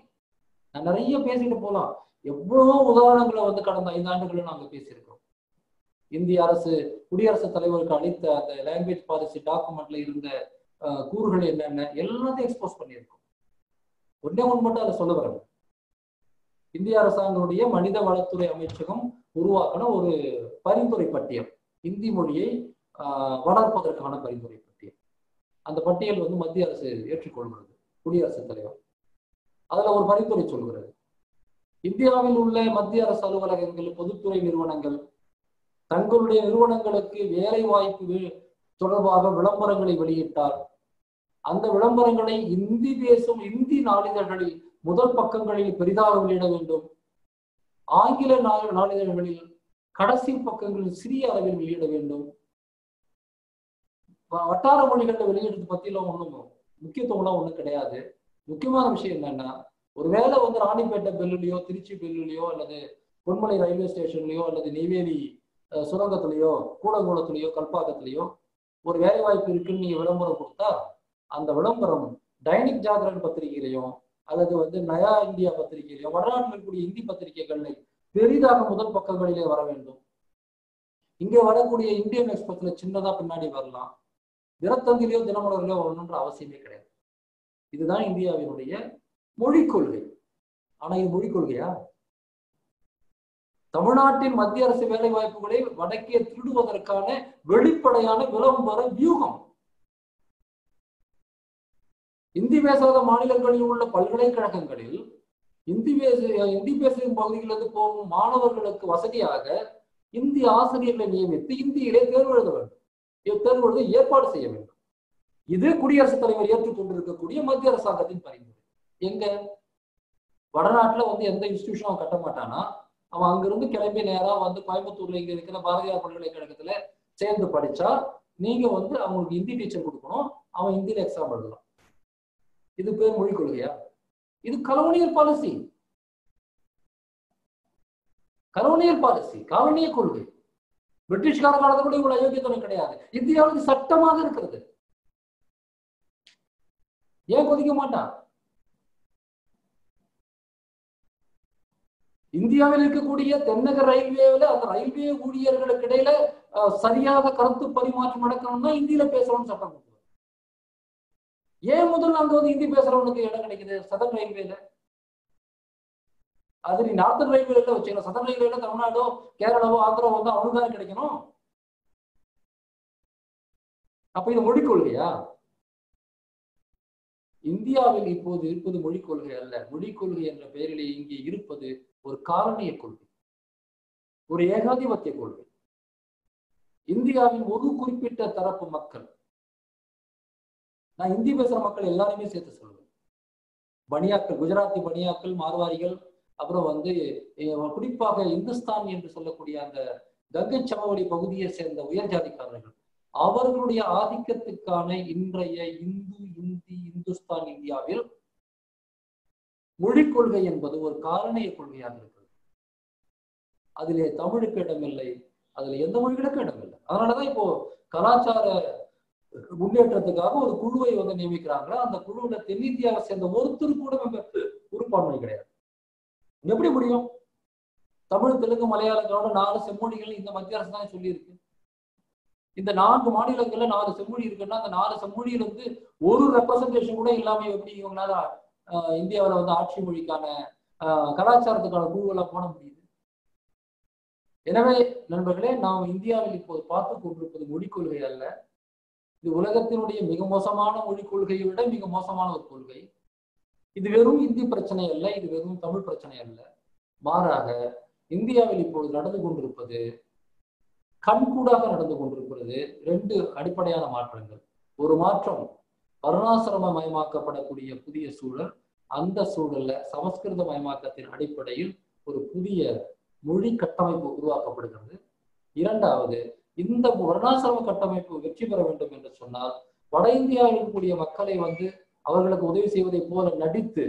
நான் நிறைய பேசிட்டு போலாம். எவ்வளவோ உதாரணங்களை வந்து கடந்த 5 ஆண்டுகளும் நாங்க பேசியிருக்கோம். இந்திய அரசு குடியரசுத் தலைவருக்கு அளித்த அந்த லாங்குவேஜ் பாலிசி டாக்குமெண்ட்ல இருந்த கூறுகள் என்னென்ன எல்லாத்தையும் எக்ஸ்போஸ் பண்ணியிருக்கோம். ஒன்னே ஒன்று மட்டும் அதை சொல்ல வரேன். இந்திய அரசாங்கத்துடைய மனித வளத்துறை அமைச்சகம் உருவாக்கின ஒரு பரிந்துரை பட்டியல், இந்தி மொழியை வளர்ப்பதற்கான பரிந்துரை பட்டியல். அந்த பட்டியல் வந்து மத்திய அரசு ஏற்றுக்கொள்கிறது, குடியரசுத் தலைவர். அதுல ஒரு பரிந்துரை சொல்கிறது, இந்தியாவில் உள்ள மத்திய அரசு அலுவலகங்கள், பொதுத்துறை நிறுவனங்கள் தங்களுடைய நிறுவனங்களுக்கு வேலை வாய்ப்பு தொடர்பாக விளம்பரங்களை வெளியிட்டால் அந்த விளம்பரங்களை இந்தி பேசும் இந்தி நாளிதழ்களில் முதல் பக்கங்களில் பெரிதாக வெளியிட வேண்டும். ஆங்கில நாளிதழ்களில் கடைசி பக்கங்களில் சிறிய அளவில் வெளியிட வேண்டும். வட்டார மொழிகளில் வெளியிடுறது பத்திலாம் ஒன்றும் முக்கியத்துவம்லாம் ஒன்றும் கிடையாது. முக்கியமான விஷயம் என்னன்னா, ஒருவேளை வந்து ராணிப்பேட்டை பெல்லுலையோ, திருச்சி பெல்லுலையோ, அல்லது பொன்மலை ரயில்வே ஸ்டேஷன்லையோ, அல்லது நெய்வேலி சுரங்கத்திலேயோ, கூடங்குளத்திலேயோ, கல்பாக்கத்திலேயோ ஒரு வேலை வாய்ப்பு இருக்குன்னு நீங்க விளம்பரம் கொடுத்தா அந்த விளம்பரம் தைனிக் ஜாகரன் பத்திரிகையிலையும் அல்லது வந்து நயா இந்தியா பத்திரிகையிலையும் வடநாட்டில் இருக்கக்கூடிய இந்தி பத்திரிகைகளை பெரிதாக முதல் பக்கங்களிலே வர வேண்டும். இங்கே வரக்கூடிய இந்தியன் எக்ஸ்பிரஸ்ல சின்னதா பின்னாடி வரலாம். தினத்தந்திலையோ தினமலர்லையோ வரணுன்ற அவசியமே கிடையாது. இதுதான் இந்தியாவினுடைய மொழிக் கொள்கை. ஆனா இது மொழிக் கொள்கையா? தமிழ்நாட்டின் மத்திய அரசு வேலை வாய்ப்புகளை வடக்கே திருடுவதற்கான வெளிப்படையான விளம்பர வியூகம். இந்தி பேசாத மாநிலங்களில் உள்ள பல்கலைக்கழகங்களில் இந்தி பேசும் பகுதிகளிலிருந்து போகும் மாணவர்களுக்கு வசதியாக இந்தி ஆசிரியர்களை நியமித்து இந்தியிலே தேர்வு எழுத வேண்டும், தேர்வு எழுத ஏற்பாடு செய்ய வேண்டும். இது குடியரசுத் தலைவர் ஏற்றுக்கொண்டிருக்கக்கூடிய மத்திய அரசாங்கத்தின் பரிந்துரை. எங்க வடநாட்டுல எந்த இன்ஸ்டிடியூஷனும் அவன் கட்ட மாட்டானா, அவன் அங்கிருந்து கிளம்பி நேரா கோயம்புத்தூர்ல இங்க இருக்கிற பாரதியார் பல்கலைக்கழகத்துல சேர்ந்து படிச்சா நீங்க அவங்களுக்கு ஹிந்தி டீச்சர் கொடுக்கணும், அவன் ஹிந்தியில எக்ஸாம் எழுதலாம். இது பேர் மொழிக் கொள்கையா? இது கலோனியல் பாலிசி, கலோனியல் பாலிசி, காலனிய கொள்கை. பிரிட்டிஷ்கார காலத்துல கூட இவ்வளவு அயோக்கியத்தனம் கிடையாது. இந்தியாவுக்கு சட்டமாக இருக்கிறது. ஏன் கொதிக்க மாட்டான்? இந்தியாவில் இருக்கக்கூடிய தென்னக ரயில்வேல அந்த ரயில்வே ஊழியர்களுக்கு இடையில சரியாக கருத்து பரிமாற்றம் நடக்கணும்னா இந்தியில பேசணும்னு சட்டம் கொண்டு. ஏன் முதல்ல அங்க ஹிந்தி பேசுறவனுக்கு இடம் கிடைக்குது சதர்ன் ரயில்வேல? அது நீ நார்த்தன் ரயில்வேல வச்சுக்கலாம். சதர்ன் ரயில்வேல தமிழ்நாடோ கேரளாவோ ஆந்திராவோ அவனுக்கு தான் கிடைக்கணும். அப்ப இது மொழிக் கொள்கையா? இந்தியாவில் இப்போது இருப்பது மொழிக் கொள்கை அல்ல. மொழிக் கொள்கை என்ற பெயரிலே இங்கே இருப்பது ஒரு காலனிய கொள்கை, ஒரு ஏகாதிபத்திய கொள்கை. இந்தியாவின் ஒரு குறிப்பிட்ட தரப்பு மக்கள், நான் இந்தி பேசுற மக்கள் எல்லாருமே சேர்த்து சொல்லுவேன், பனியாக்கள், குஜராத்தி பனியாக்கள், மார்வாரிகள், அப்புறம் குறிப்பாக இந்துஸ்தான் என்று சொல்லக்கூடிய அந்த கங்கை சமவெளி பகுதியை சேர்ந்த உயர் ஜாதிக்காரர்கள், அவர்களுடைய ஆதிக்கத்துக்கான இன்றைய இந்துஸ்தான் இந்தியாவில் மொழிக் கொள்கை என்பது ஒரு காலனிய கொள்கையாக இருக்கிறது. அதிலே தமிழுக்கு இடமில்லை, அதுல எந்த மொழிகளுக்கும் இடமில்லை. அதனாலதான் இப்போ கலாச்சார முன்னேற்றத்துக்காக ஒரு குழுவை நியமிக்கிறாங்களா, அந்த குழுவுல தென்னிந்தியாவை சேர்ந்த ஒருத்தர் கூட உறுப்பான்மை கிடையாது. எப்படி முடியும்? தமிழ், தெலுங்கு, மலையாளம், கன்னடம் 4 செம்மொழிகள் இந்த மத்திய அரசு தான் சொல்லியிருக்கு. இந்த 4 மாநிலங்கள்ல 4 செம்மொழி இருக்குன்னா அந்த 4 செம்மொழியில ஒரு ரெப்ரசன்டேஷன் கூட இல்லாம எப்படி இவங்களால இந்தியாவில ஆட்சி மொழிக்கான கலாச்சாரத்துக்கான குழுவெல்லாம் போட முடியுது? எனவே நண்பர்களே, நாம் இந்தியாவில் இப்போது பார்த்து கொண்டிருப்பது மொழிக் கொள்கை அல்ல. இது உலகத்தினுடைய மிக மோசமான மொழிக் கொள்கையை விட மிக மோசமான ஒரு கொள்கை. இது வெறும் இந்தி பிரச்சனை அல்ல, இது வெறும் தமிழ் பிரச்சனை அல்ல. மாறாக இந்தியாவில் இப்போது நடந்து கொண்டிருப்பது, கண்கூடாக நடந்து கொண்டிருக்கிறது 2 அடிப்படையான மாற்றங்கள். ஒரு மாற்றம் வர்ணாசிரம மயமாக்கப்படக்கூடிய புதிய சூழல். அந்த சூழல்ல சமஸ்கிருத மயமாக்கத்தின் அடிப்படையில் ஒரு புதிய மொழி கட்டமைப்பு உருவாக்கப்படுகிறது. இரண்டாவது, இந்த வர்ணாசிரம கட்டமைப்பு வெற்றி பெற வேண்டும் என்று சொன்னால் வட இந்தியாவில் இருக்கக்கூடிய மக்களை அவர்களுக்கு உதவி செய்வதை போல நடித்து,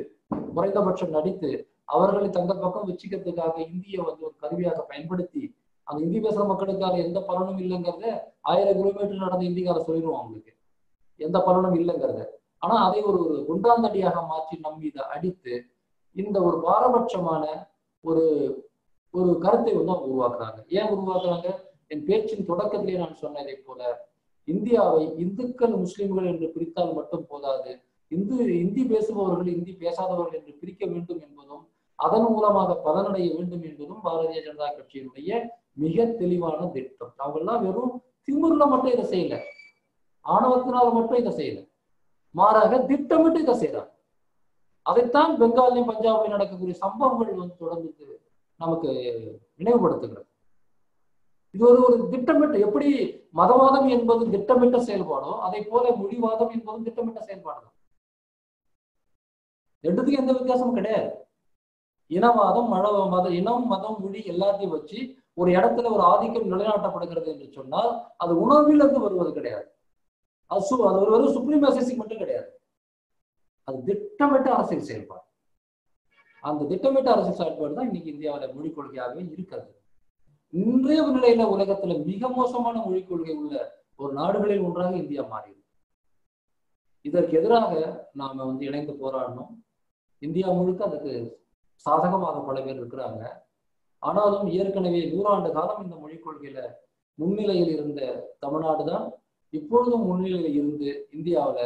குறைந்தபட்சம் நடித்து, அவர்களை தங்கள் பக்கம் வச்சுக்கிறதுக்காக இந்திய ஒரு கருவியாக பயன்படுத்தி அந்த இந்தி பேசுற மக்களுக்காக எந்த பலனும் இல்லைங்கிறத 1000 கிலோமீட்டர் நடந்த இந்திக்கார சொல்லிடுவோம் அவங்களுக்கு எந்த பலனும் இல்லைங்கிறத. ஆனா அதை ஒரு குண்டாந்தடியாக மாற்றி நம் மீது அடித்து இந்த ஒரு பாரபட்சமான ஒரு ஒரு கருத்தை அவங்க உருவாக்குறாங்க. ஏன் உருவாக்குறாங்க? என் பேச்சின் தொடக்கத்திலே நான் சொன்னதை போல இந்தியாவை இந்துக்கள், முஸ்லிம்கள் என்று பிரித்தால் மட்டும் போதாது, இந்தி பேசுபவர்கள், இந்தி பேசாதவர்கள் என்று பிரிக்க வேண்டும் என்பதும், அதன் மூலமாக பலனடைய வேண்டும் என்பதும் பாரதிய ஜனதா கட்சியினுடைய மிக தெளிவான திட்டம். அவங்கெல்லாம் வெறும் திமிர்ல மட்டும் இதை செய்யல, ஆணவத்தினால மட்டும் இதை செய்யல, மாறாக திட்டமிட்டு இதை செய்யறாங்க. அதைத்தான் பெங்காலையும் பஞ்சாபிலும் நடக்கக்கூடிய சம்பவங்கள் தொடர்ந்து நமக்கு நினைவுபடுத்துகிறது. இது ஒரு திட்டமிட்ட, எப்படி மதவாதம் என்பது திட்டமிட்ட செயல்பாடோ அதை போல மொழிவாதம் என்பதும் திட்டமிட்ட செயல்பாடு தான். ரெண்டுத்துக்கும் எந்த வித்தியாசமும் கிடையாது. இனவாதம், இனம், மதம், மொழி எல்லாத்தையும் வச்சு ஒரு இடத்துல ஒரு ஆதிக்கம் நிலைநாட்டப்படுகிறது என்று சொன்னால் அது உணர்விலிருந்து வருவது கிடையாது. அது ஒரு வெறும் சுப்ரீமசிஸ்டிக் மட்டும் கிடையாது. அது திட்டமிட்ட அரசியல் செயல்பாடு. அந்த திட்டமிட்ட அரசியல் செயல்பாடு தான் இன்னைக்கு இந்தியாவில மொழிக் கொள்கையாகவே இருக்கிறது. இன்றைய நிலையில உலகத்துல மிக மோசமான மொழிக் கொள்கை உள்ள ஒரு நாடுகளில் ஒன்றாக இந்தியா மாறியது. இதற்கு எதிராக நாம இணைந்து போராடணும். இந்தியா முழுக்க அதுக்கு சாதகமாக பல பேர் இருக்கிறாங்க. ஆனாலும் ஏற்கனவே 100 ஆண்டு காலம் இந்த மொழிக் கொள்கையில முன்னிலையில் இருந்த தமிழ்நாடு தான் இப்பொழுதும் முன்னிலையில் இருந்து இந்தியாவில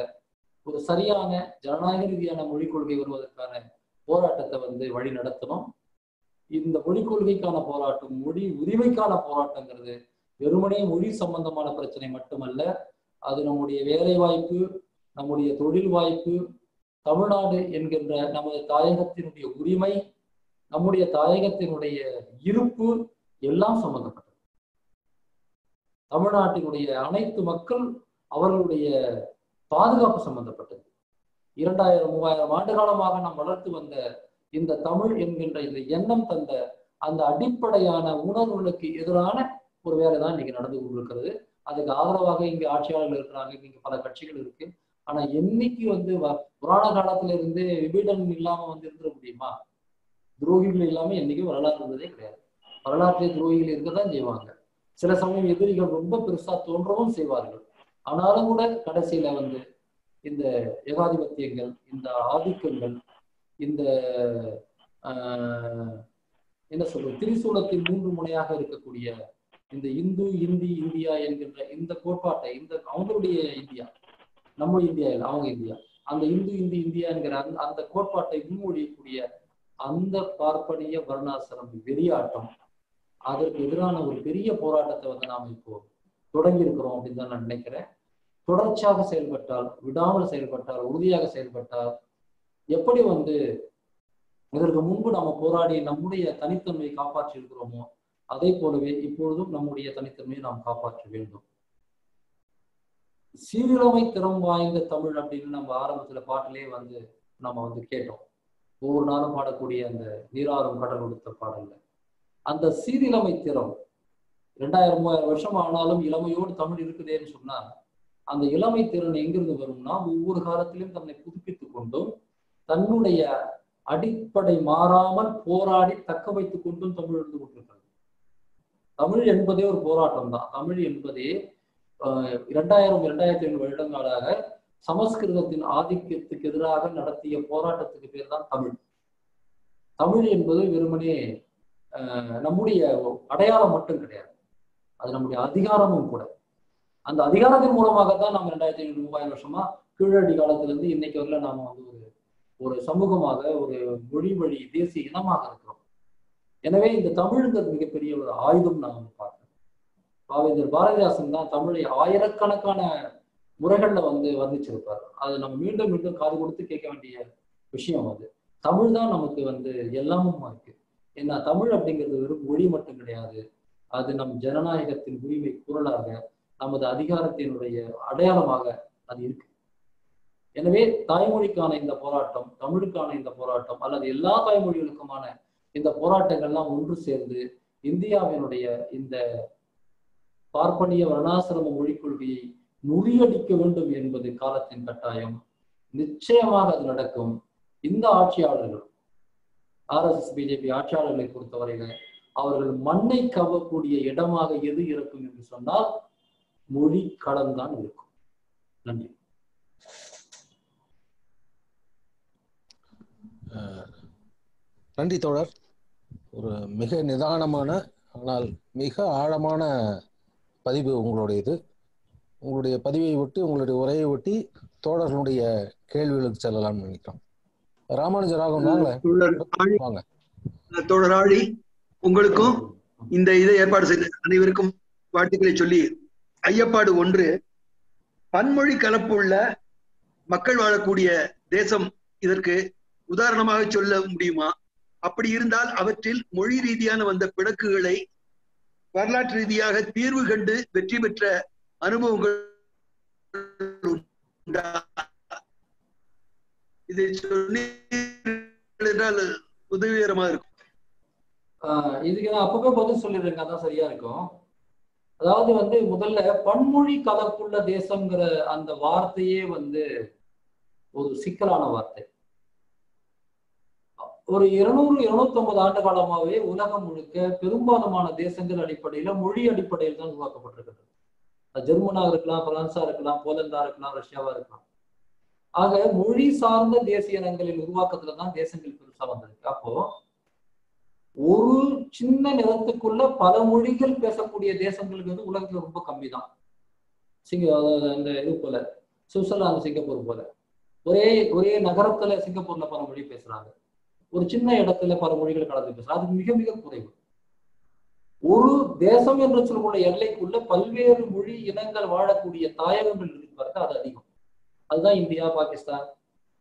ஒரு சரியான ஜனநாயக ரீதியான மொழிக் கொள்கை வருவதற்கான போராட்டத்தை வழி நடத்தணும். இந்த மொழி கொள்கைக்கான போராட்டம், மொழி உரிமைக்கான போராட்டங்கிறது வெறுமனே மொழி சம்பந்தமான பிரச்சனை மட்டுமல்ல. அது நம்முடைய வேலை வாய்ப்பு, நம்முடைய தொழில் வாய்ப்பு, தமிழ்நாடு என்கின்ற நமது தாயகத்தினுடைய உரிமை, நம்முடைய தாயகத்தினுடைய இருப்பு எல்லாம் சம்பந்தப்பட்டது. தமிழ்நாட்டினுடைய அனைத்து மக்கள் அவர்களுடைய பாதுகாப்பு சம்பந்தப்பட்டது. 2000-3000 ஆண்டு காலமாக நாம் வளர்த்து வந்த இந்த தமிழ் என்கின்ற இந்த எண்ணம் தந்த அந்த அடிப்படையான உணர்வுகளுக்கு எதிரான ஒரு வேலை தான் இன்னைக்கு நடந்து கொண்டிருக்கிறது. அதுக்கு ஆதரவாக இங்க ஆட்சியாளர்கள் இருக்கிறாங்க, இங்க பல கட்சிகள் இருக்கு. ஆனா என்னைக்கு புராண காலத்துல இருந்து விபீடன் இல்லாம இருந்துட முடியுமா? துரோகிகள் இல்லாம என்னைக்கும் வரலாறு இருந்ததே கிடையாது. வரலாற்றிலே துரோகிகள் இருக்கதான் செய்வாங்க. சில சமயம் எதிரிகள் ரொம்ப பெருசா தோன்றவும் செய்வார்கள். ஆனாலும் கூட கடைசியில இந்த ஏகாதிபத்தியங்கள், இந்த ஆதிக்கங்கள், இந்த என்ன சொல்றது, திரிசூலத்தின் 3 முனையாக இருக்கக்கூடிய இந்த இந்து, இந்தி, இந்தியா என்கின்ற இந்த கோட்பாட்டை, அவங்களுடைய இந்தியா, நம்ம இந்தியா இல்லை, அவங்க இந்தியா, அந்த இந்து, இந்தி, இந்தியா என்கிற அந்த கோட்பாட்டை முன்மொழியக்கூடிய அந்த பார்ப்பனிய வர்ணாசிரம வெறியாட்டம், அதற்கு எதிரான ஒரு பெரிய போராட்டத்தை நாம இப்போ தொடங்கி இருக்கிறோம் அப்படின்னு தான் நான் நினைக்கிறேன். தொடர்ச்சியாக செயல்பட்டால், விடாமல் செயல்பட்டால், உறுதியாக செயல்பட்டால், எப்படி இதற்கு முன்பு நம்ம போராடி நம்முடைய தனித்தன்மையை காப்பாற்றி இருக்கிறோமோ அதே போலவே இப்பொழுதும் நம்முடைய தனித்தன்மையை நாம் காப்பாற்ற வேண்டும். சீரிழமை திறம் வாய்ந்த தமிழ் அப்படின்னு நம்ம ஆரம்பத்துல பாட்டிலே நம்ம கேட்டோம். ஒவ்வொரு நாளும் பாடக்கூடிய அந்த நீராறும் கடல் கொடுத்த பாடல்ல அந்த சீரிழமை திறம் 2000-3000 வருஷம் ஆனாலும் இளமையோடு தமிழ் இருக்குதேன்னு சொன்னா, அந்த இளமை திறன் எங்கிருந்து வரும்னா, ஒவ்வொரு காலத்திலும் தன்னை புதுப்பித்துக் கொண்டும் தன்னுடைய அடிப்படை மாறாமல் போராடி தக்க வைத்துக் கொண்டும் தமிழ் இருந்து கொண்டிருக்கிறது. தமிழ் என்பதே ஒரு போராட்டம் தான். தமிழ் என்பதே 2000-2500 வருடங்களாக சமஸ்கிருதத்தின் ஆதிக்கத்துக்கு எதிராக நடத்திய போராட்டத்துக்கு பேர் தான் தமிழ். தமிழ் என்பது வெறுமனே நம்முடைய அடையாளம் மட்டும் கிடையாது, அது நம்முடைய அதிகாரமும் கூட. அந்த அதிகாரத்தின் மூலமாகத்தான் நம்ம 2500-3000 வருஷமா கீழடி காலத்திலிருந்து இன்னைக்கு வரல நாம ஒரு சமூகமாக, ஒரு மொழி வழி தேசிய இனமாக இருக்கிறோம். எனவே இந்த தமிழ்ங்கிறது மிகப்பெரிய ஒரு ஆயுதம் நான் பார்க்கிறேன். பாவேந்தர் பாரதிதாசன் தான் தமிழை ஆயிரக்கணக்கான முறைகள்ல வர்ணிச்சிருப்பார். அது நம்ம மீண்டும் மீண்டும் காது கொடுத்து கேட்க வேண்டிய விஷயம். தமிழ் தான் நமக்கு எல்லாமும் இருக்கு. ஏன்னா தமிழ் அப்படிங்கிறது வெறும் மொழி மட்டும் கிடையாது, அது நம் ஜனநாயகத்தின் உரிமை குரலாக, நமது அதிகாரத்தினுடைய அடையாளமாக அது இருக்கு. எனவே தாய்மொழிக்கான இந்த போராட்டம், தமிழுக்கான இந்த போராட்டம், அல்லது எல்லா தாய்மொழிகளுக்குமான இந்த போராட்டங்கள்லாம் ஒன்று சேர்ந்து இந்தியாவினுடைய இந்த பார்ப்பனிய வர்ணாசிரம மொழிக் கொள்கையை முறியடிக்க வேண்டும் என்பது காலத்தின் கட்டாயம். நிச்சயமாக அது நடக்கும். இந்த ஆட்சியாளர்கள், RSS BJP ஆட்சியாளர்களை பொறுத்தவரையில அவர்கள் மண்ணை கவக்கூடிய இடமாக எது இருக்கும் என்று சொன்னால் மொழி களம்தான் இருக்கும். நன்றி. நன்றி தோழர். ஒரு மிக நிதானமான ஆனால் மிக ஆழமான பதிவு உங்களுடையது. உங்களுடைய பதிவை ஒட்டி, உங்களுடைய உரையை ஒட்டி தோழர்களுடைய கேள்விகளுக்கு செல்லலாம்னு நினைக்கிறோம். ராமானுஜராக வாங்க. தோழர் ஆழி, உங்களுக்கும் இந்த இதை ஏற்பாடு செய்த அனைவருக்கும் வாழ்த்துக்களை சொல்லி, ஐயப்பாடு 1, பன்மொழி கலப்புள்ள மக்கள் வாழக்கூடிய தேசம் இதற்கு உதாரணமாக சொல்ல முடியுமா? அப்படி இருந்தால் அவற்றில் மொழி ரீதியான வந்த பிணக்குகளை வரலாற்று ரீதியாக தீர்வு கண்டு வெற்றி பெற்ற அனுபவங்கள் உண்டா? இதை சொன்னால் உதவிகரமா இருக்கும். இதுக்கு நான் அப்பவே பதில் சொல்லிடுறேங்க, அதான் சரியா இருக்கும். அதாவது முதல்ல பன்மொழி கலப்புள்ள தேசம்ங்கிற அந்த வார்த்தையே ஒரு சிக்கலான வார்த்தை. ஒரு 200-250 ஆண்டு காலமாகவே உலகம் முழுக்க பெரும்பாலான தேசங்கள் அடிப்படையில மொழி அடிப்படையில் தான் உருவாக்கப்பட்டிருக்கிறது. அது ஜெர்மனா இருக்கலாம், பிரான்ஸா இருக்கலாம், போலந்தா இருக்கலாம், ரஷ்யாவா இருக்கலாம். ஆக மொழி சார்ந்த தேசிய இனங்களின் உருவாக்கத்துலதான் தேசங்கள் பெருசா வந்திருக்கு. அப்போ ஒரு சின்ன நிலத்துக்குள்ள பல மொழிகள் பேசக்கூடிய தேசங்களுக்கு உலகத்துல ரொம்ப கம்மி தான். அந்த இது போல சுவிட்சர்லாந்து, சிங்கப்பூர் போல ஒரே நகரத்துல சிங்கப்பூர்ல பல மொழி பேசுறாங்க. ஒரு சின்ன இடத்துல பல மொழிகள் கலந்து பேசுறோம். அது மிக மிக குறைவு. ஒரு தேசம் என்று சொல்லக்கூடிய எல்லைக்குள்ள பல்வேறு மொழி இனங்கள் வாழக்கூடிய தாயகங்கள் இருக்கு பாருங்க, அது அதிகம். அதுதான் இந்தியா, பாகிஸ்தான்,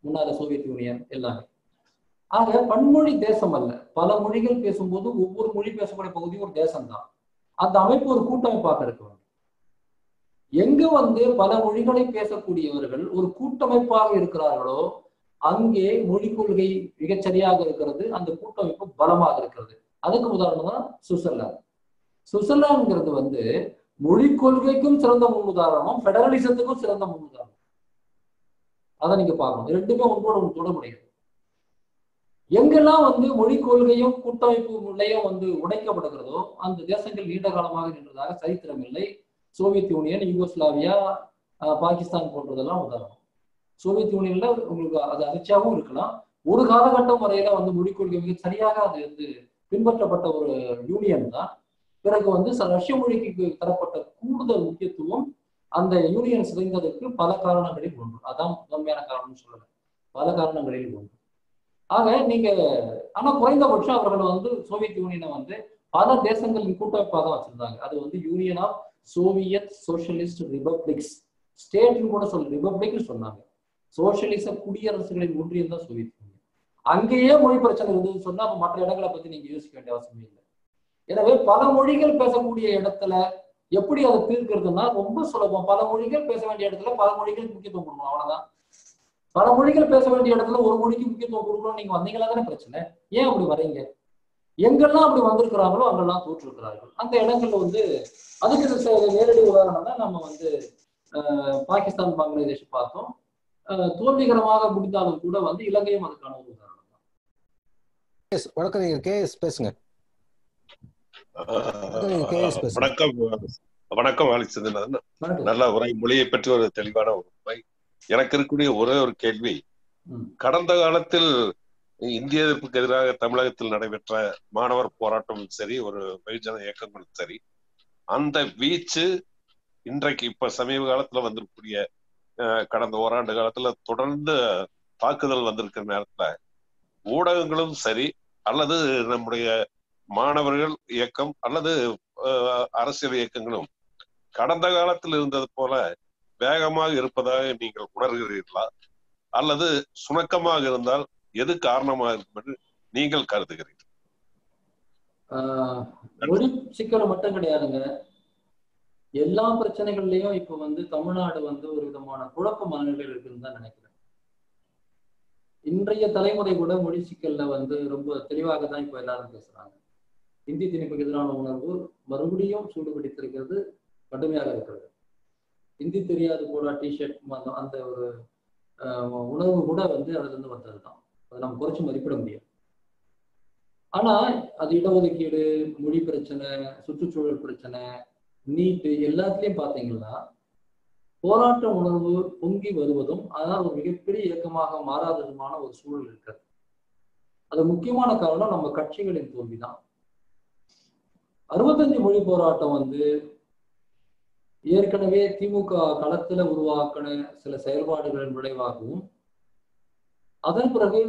முன்னாள் சோவியத் யூனியன் எல்லாமே. ஆக பன்மொழி தேசம் அல்ல. பல மொழிகள் பேசும்போது ஒவ்வொரு மொழி பேசக்கூடிய பகுதியும் ஒரு தேசம் தான். அந்த அமைப்பு ஒரு கூட்டமைப்பாக இருக்க வேண்டும். எங்க பல மொழிகளை பேசக்கூடியவர்கள் ஒரு கூட்டமைப்பாக இருக்கிறார்களோ அங்கே மொழி கொள்கை மிகச்சரியாக இருக்கிறது, அந்த கூட்டமைப்பு பலமாக இருக்கிறது. அதுக்கு உதாரணம் தான் சுவிட்சர்லாந்து. சுவிட்சர்லாந்துங்கிறது மொழி கொள்கைக்கும் சிறந்த முன்னுதாரணம், பெடரலிசத்துக்கும் சிறந்த முன்னுதாரணம். அதை நீங்க பார்க்கணும். ரெண்டுமே ஒன்றோட ஒன்று தொடர்புடையது. எங்கெல்லாம் மொழி கொள்கையும் கூட்டமைப்பு நிலையும் உடைக்கப்படுகிறதோ அந்த தேசங்கள் நீண்ட காலமாக நின்றதாக சரித்திரம் இல்லை. சோவியத் யூனியன், யூகோஸ்லாவியா, பாகிஸ்தான் போன்றதெல்லாம் உதாரணம். சோவியத் யூனியன்ல உங்களுக்கு அது அதிர்ச்சியாகவும் இருக்கலாம். ஒரு காலகட்டம் வரையில மொழி கொள்கை மிக சரியாக அது பின்பற்றப்பட்ட ஒரு யூனியன் தான். பிறகு ரஷ்ய மொழிக்கு தரப்பட்ட கூடுதல் முக்கியத்துவம் அந்த யூனியன் சிதைந்ததற்கு பல காரணங்களில் ஒன்று. அதான் முதன்மையான காரணம் சொல்லல, பல காரணங்களில் ஒன்று. ஆக நீங்க ஆனா குறைந்தபட்சம் அவர்கள் சோவியத் யூனியனை பல தேசங்களின் கூட்டமைப்பாக வச்சிருந்தாங்க. அது Union of Soviet Socialist Republics, ஸ்டேட்னு கூட சொல்ல, ரிபப்ளிக்னு சொன்னாங்க. சோசியலிச குடியரசுகளின் ஒன்றியம் தான் சோவியத் யூனியன். அங்கேயே மொழி பிரச்சனை இருந்ததுன்னு சொன்னா அப்ப மற்ற இடங்களை பத்தி நீங்க யோசிக்க வேண்டிய அவசியமே இல்லை. எனவே பல மொழிகள் பேசக்கூடிய இடத்துல எப்படி அதை தீர்க்கிறதுனா ரொம்ப சுலபம். பல மொழிகள் பேச வேண்டிய இடத்துல பல மொழிகளுக்கு முக்கியத்துவம் கொடுக்கணும், அவ்வளவுதான். பல மொழிகள் பேச வேண்டிய இடத்துல ஒரு மொழிக்கு முக்கியத்துவம் கொடுக்கணும் நீங்க வந்தீங்களா தானே பிரச்சனை. ஏன் அப்படி வரீங்க? எங்கெல்லாம் அப்படி வந்திருக்கிறாங்களோ அங்கெல்லாம் தோற்றிருக்கிறார்கள். அந்த இடங்கள்ல அதுக்கு நேரடி உதாரணம் தான் நம்ம பாகிஸ்தான், பங்களாதேஷ் பார்த்தோம். தோல்விகரமாக முடிந்தாலும் கூட இலங்கையும் அதுக்கான ஒரு உதாரணம் தான். வணக்கம், நீங்க கேஎஸ் பேசுங்க. வணக்கம் வணக்கம் நல்ல உரை, மொழியை பற்றி ஒரு தெளிவான உரை. எனக்கு இருக்கக்கூடிய ஒரே ஒரு கேள்வி, கடந்த காலத்தில் இந்திய எதிர்ப்புக்கு எதிராக தமிழகத்தில் நடைபெற்ற மாணவர் போராட்டம் சரி, ஒரு வெகுஜன இயக்கங்களும் சரி, அந்த வீச்சு இன்றைக்கு இப்ப சமீப காலத்துல வந்திருக்கக்கூடிய கடந்த ஓராண்டு காலத்துல தொடர்ந்து தாக்குதல் வந்திருக்கிற நேரத்துல ஊடகங்களும் சரி அல்லது நம்முடைய மாணவர்கள் இயக்கம் அல்லது அரசியல் இயக்கங்களும் கடந்த காலத்தில் இருந்தது போல வேகமாக இருப்பதாக நீங்கள் உணர்கிறீர்களா, அல்லது சுணக்கமாக இருந்தால் எது காரணமாக இருக்கும் என்று நீங்கள் கருதுகிறீர்கள்? மொழி சிக்கல் மட்டும் கிடையாதுங்க. எல்லா பிரச்சனைகள்லயும் இப்ப தமிழ்நாடு ஒரு விதமான குழப்ப மனநிலையில் இருக்குன்னு தான் நினைக்கிறேன். இன்றைய தலைமுறை கூட மொழி சிக்கல்ல ரொம்ப தெளிவாக தான் இப்ப எல்லாரும் பேசுறாங்க. இந்தி திணிப்புக்கு எதிரான உணர்வு மறுபடியும் சூடுபிடித்திருக்கிறது, கடுமையாக இருக்கிறது. ஹிந்தி தெரியாது போல டிஷர்ட் அந்த ஒரு உணர்வு கூட அதுல இருந்து வந்ததுதான். அதை நம்ம குறைச்சு மதிப்பிட முடியாது. ஆனா அது இடஒதுக்கீடு, மொழி பிரச்சனை, சுற்றுச்சூழல் பிரச்சனை, நீட்டு எல்லாத்துலயும் பாத்தீங்கன்னா போராட்ட உணர்வு பொங்கி வருவதும் அதனால் ஒரு மிகப்பெரிய இயக்கமாக மாறாததுமான ஒரு சூழல் இருக்கிறது. அது முக்கியமான காரணம் நம்ம கட்சிகளின் தோல்விதான். 65 மொழி போராட்டம் ஏற்கனவே திமுக களத்துல உருவாக்கின சில செயல்பாடுகளின் விளைவாகவும், அதன் பிறகு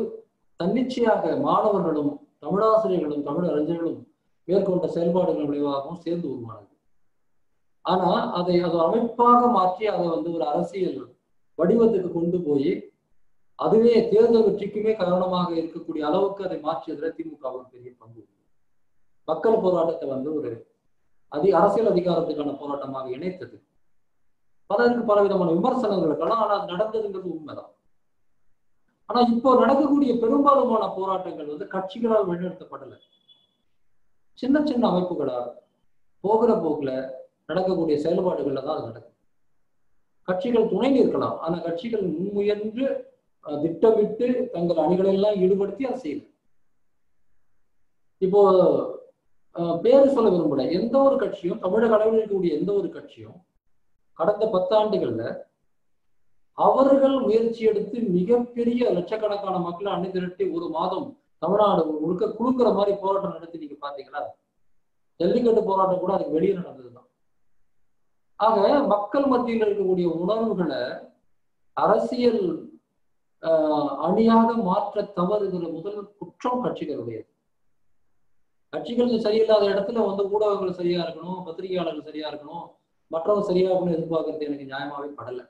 தன்னிச்சையாக மாணவர்களும் தமிழாசிரியர்களும் தமிழ் அறிஞர்களும் மேற்கொண்ட செயல்பாடுகளின் விளைவாகவும் சேர்ந்து உருவானது. ஆனா அதை அமைப்பாக மாற்றி அதை ஒரு அரசியல் வடிவத்துக்கு கொண்டு போய் அதுவே தேர்தல் வெற்றிக்குமே காரணமாக இருக்கக்கூடிய அளவுக்கு அதை மாற்றியதுல திமுகவுக்கு பெரிய பங்கு. மக்கள் போராட்டத்தை ஒரு அரசியல் அதிகாரத்துக்கான போராட்டமாக இணைத்தது. பலருக்கு பலவிதமான விமர்சனங்கள் இருக்கலாம், ஆனா அது நடந்ததுங்கிறது உண்மைதான். ஆனா இப்போ நடக்கக்கூடிய பெரும்பாலுமான போராட்டங்கள் கட்சிகளால் வழிநடத்தப்படல, சின்ன சின்ன அமைப்புகளால் போகிற போக்குல நடக்கக்கூடிய செயல்பாடுகள்ல தான் அது நடக்கும். கட்சிகள் துணை நிற்கலாம், ஆனா கட்சிகள் முன்முயன்று திட்டமிட்டு தங்கள் அணிகளெல்லாம் ஈடுபடுத்தி அதை செய்யல. இப்போ பேரு சொல்ல விரும்பல, எந்த ஒரு கட்சியும், தமிழக அளவில் இருக்கக்கூடிய எந்த ஒரு கட்சியும் கடந்த 10 ஆண்டுகள்ல அவர்கள் முயற்சி எடுத்து மிகப்பெரிய லட்சக்கணக்கான மக்களை அணிதிரட்டி ஒரு மாதம் தமிழ்நாடு முழுக்க குழுங்குற மாதிரி போராட்டம் நடத்தி நீங்க பாத்தீங்களா? ஜல்லிக்கட்டு போராட்டம் கூட அதுக்கு வெளியே நடந்ததுதான். ஆக மக்கள் மத்தியில் இருக்கக்கூடிய உணர்வுகளை அரசியல் அணியாக மாற்ற தவறுகிற முதல் குற்றம் கட்சிகளுடையது. கட்சிகள் சரியில்லாத இடத்துல வந்து ஊடகங்கள் சரியா இருக்கணும், பத்திரிகையாளர்கள் சரியா இருக்கணும், மற்றவங்க சரியா இருக்கணும் எதிர்பார்க்கறது எனக்கு நியாயமாவே படலை.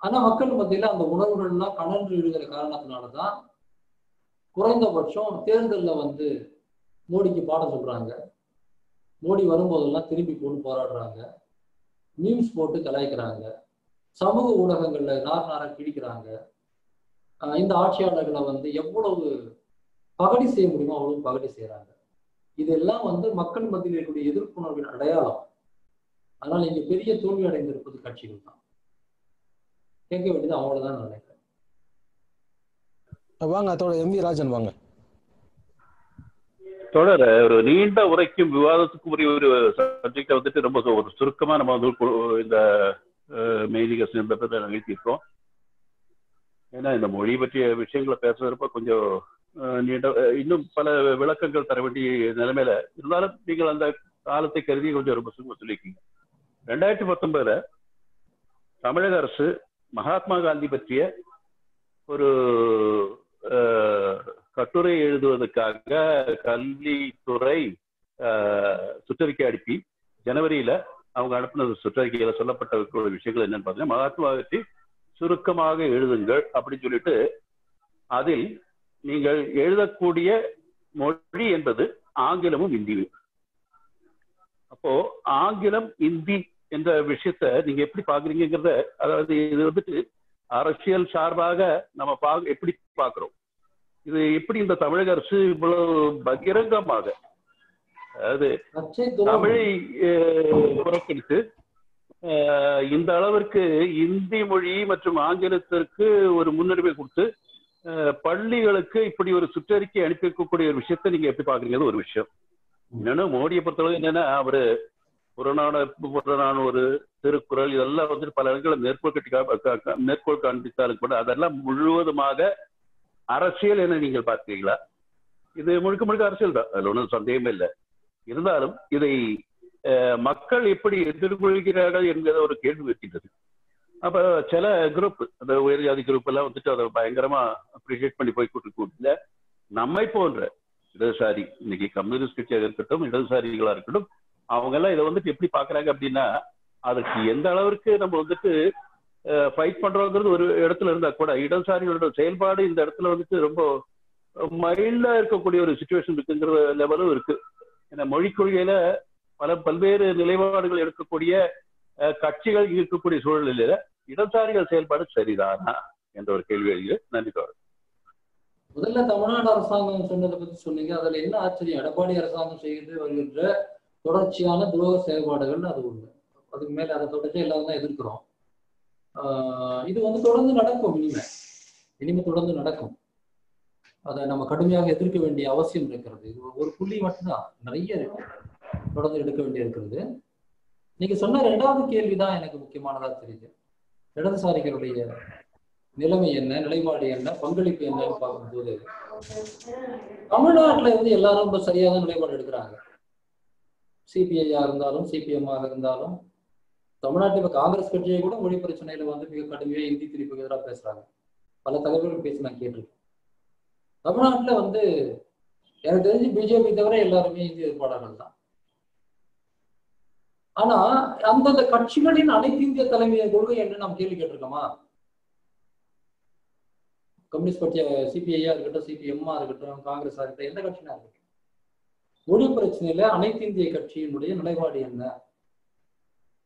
ஆனா மக்கள் மத்தியில அந்த உணர்வுகள்லாம் கணன்று விழுகிற காரணத்தினாலதான் குறைந்தபட்சம் தேர்தலில் வந்து மோடிக்கு பாடம் சொல்றாங்க, மோடி வரும்போதெல்லாம் திரும்பி போட்டு போராடுறாங்க, மீம்ஸ் போட்டு கலாய்க்கிறாங்க, சமூக ஊடகங்கள்ல நார கிழிக்கிறாங்க, இந்த ஆட்சியாளர்களை வந்து எவ்வளவு பகடி செய்ய முடியுமோ அவ்வளவு பகடி செய்யறாங்க. இதெல்லாம் வந்து மக்கள் மத்தியில் இருக்கக்கூடிய எதிர்ப்புணர்வின் அடையாளம். அதனால இங்க பெரிய தோல்வி அடைந்திருப்பது கட்சிகள் தான். கேட்க வேண்டியது அவ்வளவுதான் நினைக்கிறேன். வாங்க அதோட எம்.வி. ராஜன் வாங்க. தொடர ஒரு நீண்ட உரைக்கும் விவாதத்துக்கும் உரிய ஒரு சப்ஜெக்டை வந்துட்டு ரொம்ப ஒரு சுருக்கமா நம்ம வந்து இந்த மெய்நிக சிந்தத்தை நிகழ்த்தியிருக்கோம். ஏன்னா இந்த மொழி பற்றிய விஷயங்களை பேசுறப்ப கொஞ்சம் நீண்ட இன்னும் பல விளக்கங்கள் தர வேண்டிய நிலைமையில இருந்தாலும் நீங்கள் அந்த காலத்தை கருதி கொஞ்சம் ரொம்ப சுருக்கமா சொல்லியிருக்கீங்க. 2019 தமிழக அரசு மகாத்மா காந்தி பற்றிய ஒரு கட்டுரை எழுதுவதற்காக கல்வித்துறை சுற்றறிக்கை அனுப்பி ஜனவரியில அவங்க அனுப்பின சுற்றறிக்கையில சொல்லப்பட்ட விஷயங்கள் என்னன்னு பார்த்தீங்கன்னா, மகாத்மா பற்றி சுருக்கமாக எழுதுங்கள் அப்படின்னு சொல்லிட்டு, அதில் நீங்கள் எழுதக்கூடிய மொழி என்பது ஆங்கிலமும் இந்தியும். அப்போ ஆங்கிலம் இந்தி என்ற விஷயத்த நீங்க எப்படி பாக்குறீங்கிறத, அதாவது இது வந்துட்டு அரசியல் சார்பாக நம்ம எப்படி பாக்குறோம், இது எப்படி இந்த தமிழக அரசு இவ்வளவு பகிரங்கமாக, அதாவது தமிழை புறக்கணித்து இந்த அளவிற்கு இந்தி மொழி மற்றும் ஆங்கிலத்திற்கு ஒரு முன்னுரிமை கொடுத்து பள்ளிகளுக்கு இப்படி ஒரு சுற்றறிக்கை அனுப்பி வைக்கக்கூடிய ஒரு விஷயத்த நீங்க எப்படி பாக்குறீங்க? ஒரு விஷயம். இன்னொன்னு, மோடியை பொறுத்தளவு என்னன்னா, அவரு புறநானூறு, திருக்குறள் இதெல்லாம் வந்துட்டு பல இடங்களில் மேற்கோள் காண்பித்தாலும் கூட அதெல்லாம் முழுவதுமாக அரசியல் என நீங்கள் பார்க்கிறீங்களா? இது முழுக்க முழுக்க அரசியல் தான், அதுல ஒன்றும் சந்தேகமே இல்லை. இருந்தாலும் இதை மக்கள் எப்படி எதிர்கொள்கிறார்கள் என்கிற ஒரு கேள்வி இருக்கின்றது. அப்ப சில குரூப், அந்த உயர் ஜாதி குரூப் எல்லாம் வந்துட்டு அதை பயங்கரமா அப்ரிஷியேட் பண்ணி போய் கூட்டிட்டு, நம்மை போன்ற இடதுசாரி, இன்னைக்கு கம்யூனிஸ்ட் கட்சியாக இருக்கட்டும், இடதுசாரிகளா இருக்கட்டும், அவங்க எல்லாம் இதை வந்துட்டு எப்படி பாக்குறாங்க அப்படின்னா, அதுக்கு எந்த அளவிற்கு நம்ம வந்துட்டு ஃபைட் பண்றோங்கிறது ஒரு இடத்துல இருந்தா கூட, இடதுசாரிகளோட செயல்பாடு இந்த இடத்துல வந்துட்டு ரொம்ப மைல்டா இருக்கக்கூடிய ஒரு சிச்சுவேஷன் இருக்குங்கிற லெவலும் இருக்கு. ஏன்னா மொழி கொள்கையில பல்வேறு நிலைப்பாடுகள் எடுக்கக்கூடிய கட்சிகள் இருக்கக்கூடிய சூழலில் இடதுசாரிகள் செயல்பாடு சரிதானா என்ற ஒரு கேள்வி எழுது. நன்றி. முதல்ல தமிழ்நாடு அரசாங்கம் சொன்னதை பத்தி சொன்னீங்க. அதுல என்ன ஆச்சரியம், எடப்பாடி அரசாங்கம் செய்து வருகின்ற தொடர்ச்சியான துரோக செயல்பாடுகள் அது ஒண்ணு. அதுக்கு மேல அதை தொடர்ச்சி எல்லாரும் தான் எதிர்க்கிறோம். இது வந்து தொடர்ந்து நடக்கும், இனிமே தொடர்ந்து நடக்கும். அதை நம்ம கடுமையாக எதிர்க்க வேண்டிய அவசியம் இருக்கிறது. இது ஒரு புள்ளி மட்டும்தான், நிறைய இருக்கு தொடர்ந்து எடுக்க வேண்டிய இருக்கிறது. நீங்க சொன்ன 2வது கேள்விதான் எனக்கு முக்கியமானதா தெரியுது. இடதுசாரிகளுடைய நிலைமை என்ன, நிலைப்பாடு என்ன, பங்களிப்பு என்னன்னு பார்க்கும்போது தமிழ்நாட்டுல வந்து எல்லாரும் ரொம்ப சரியாக நிலைப்பாடு எடுக்கிறாங்க. சிபிஐயா இருந்தாலும் சிபிஎம்மாக இருந்தாலும், தமிழ்நாட்டில் இப்ப காங்கிரஸ் கட்சியை கூட மொழி பிரச்சனையில வந்து மிக கடுமையாக இந்தி திணிப்புக்கு எதிராக பேசுறாங்க. பல தகவல்கள் பேசி நான் கேட்டிருக்கேன். தமிழ்நாட்டுல வந்து எனக்கு தெரிஞ்சு பிஜேபி தவிர எல்லாருமே இந்தி எதிர்ப்பாளர்கள் தான். ஆனா அந்தந்த கட்சிகளின் அனைத்து இந்திய தலைமைய கொள்கை என்று நாம் கேள்வி கேட்டிருக்கோமா? கம்யூனிஸ்ட் கட்சி சிபிஐயா இருக்கட்டும், சிபிஎம்மா இருக்கட்டும், காங்கிரஸா இருக்கட்டும், எந்த கட்சியா இருக்கட்டும், மொழி பிரச்சனையில அனைத்து இந்திய கட்சியினுடைய நிலைப்பாடு என்ன?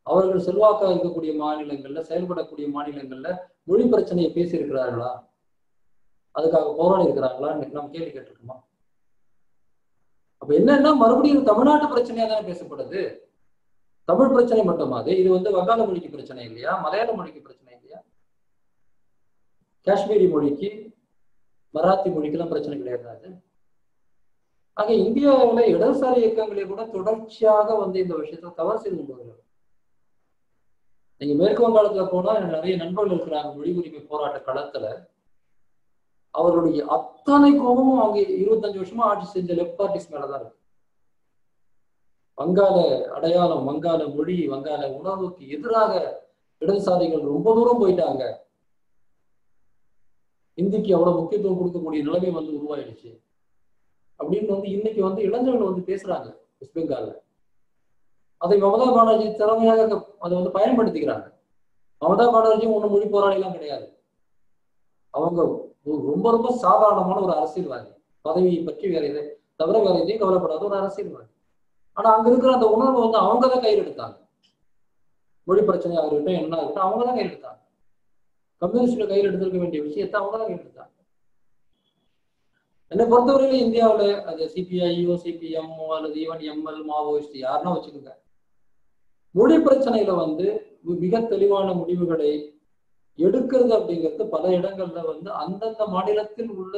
அவர்கள் செல்வாக்காக இருக்கக்கூடிய மாநிலங்கள்ல, செயல்படக்கூடிய மாநிலங்கள்ல மொழி பிரச்சனையை பேசி இருக்கிறார்களா? அதுக்காக போராடி இருக்கிறாங்களான்னு நாம் கேள்வி கேட்டிருக்கோமா? அப்ப என்னன்னா, மறுபடியும் தமிழ்நாட்டு பிரச்சனையா தானே பேசப்படுது. தமிழ் பிரச்சனை மட்டுமா அது? இது வந்து வங்காள மொழிக்கு பிரச்சனை இல்லையா? மலையாள மொழிக்கு பிரச்சனை இல்லையா? காஷ்மீரி மொழிக்கு, மராத்தி மொழிக்கெல்லாம் பிரச்சனை கிடையாது. ஆக இந்தியாவில் இடதுசாரி இயக்கங்களே கூட தொடர்ச்சியாக வந்து இந்த விஷயத்த தவறு செய்து கொண்டு வருகிறது. நீங்க மேற்கு வங்காளத்துல போனா எனக்கு நிறைய நண்பர்கள் இருக்கிறாங்க மொழி உரிமை போராட்ட களத்துல. அவர்களுடைய அத்தனை கோபமும் அவங்க 25 வருஷமா ஆட்சி செஞ்ச லெப்ட் பார்ட்டிஸ் மேலதான் இருக்கு. வங்காள அடையாளம், வங்காள மொழி, வங்காள உணர்வுக்கு எதிராக இடதுசாரிகள் ரொம்ப தூரம் போயிட்டாங்க. இந்திக்கு எவ்வளவு முக்கியத்துவம் கொடுக்கக்கூடிய நிலைமை வந்து உருவாயிடுச்சு அப்படின்னு வந்து இன்னைக்கு வந்து இளைஞர்கள் வந்து பேசுறாங்க வெஸ்ட் பெங்கால்ல. அதை மமதா பானர்ஜி திறமையாக அதை வந்து பயன்படுத்திக்கிறாங்க. மமதா பானர்ஜியும் ஒன்றும் மொழி போராளிலாம் கிடையாது. அவங்க ரொம்ப ரொம்ப சாதாரணமான ஒரு அரசியல்வாதி, பதவியை பற்றி வேற எதை தவிர வேற எதையும் கவலைப்படாத ஒரு அரசியல்வாதி. ஆனா அங்க இருக்கிற அந்த உணர்வை வந்து அவங்க தான் கையில் எடுத்தாங்க. மொழி பிரச்சனையாக இருக்கட்டும் என்ன இருக்கட்டும் அவங்க தான் கையில் எடுத்தாங்க. கம்யூனிஸ்ட்ல கையில் எடுத்திருக்க வேண்டிய விஷயத்தை அவங்க தான் கையில் எடுத்தாங்க. என்னை பொறுத்தவரையில இந்தியாவில் அது சிபிஐஓ சிபிஎம் அல்லது ஈவன் எம்எல் மாவோயிஸ்ட் யாருன்னா வச்சுக்கோங்க, மொழி பிரச்சனையில வந்து மிக தெளிவான முடிவுகளை எடுக்கிறது அப்படிங்கிறது பல இடங்கள்ல வந்து அந்தந்த மாநிலத்தில் உள்ள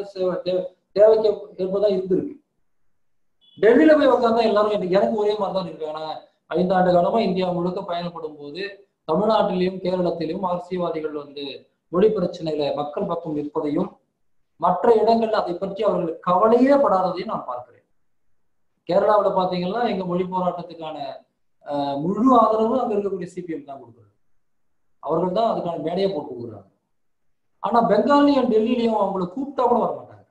தேவைக்கு ஏற்பதான் இருந்திருக்கு. டெல்லியில போய் உட்காந்தா எல்லாரும் எனக்கு ஒரே மாதிரி தான் இருக்கு. ஆனா 5 ஆண்டு காலமா இந்தியா முழுக்க பயணப்படும் போது தமிழ்நாட்டிலையும் கேரளத்திலும் அரசியல்வாதிகள் வந்து மொழி பிரச்சனையில மக்கள் பக்கம் இருப்பதையும் மற்ற இடங்கள்ல அதை பற்றி அவர்களுக்கு கவலையே படாததையும் நான் பார்க்கிறேன். கேரளாவில் பாத்தீங்கன்னா எங்க மொழி போராட்டத்துக்கான முழு ஆதரவும் அங்க இருக்கக்கூடிய சிபிஎம் தான் கொடுக்குறது. அவர்கள் தான் அதுக்கான மேடையை போட்டு கொடுக்குறாங்க. ஆனா பெங்காலையும் டெல்லியிலையும் அவங்களை கூப்பிட்டா கூட வர மாட்டாங்க.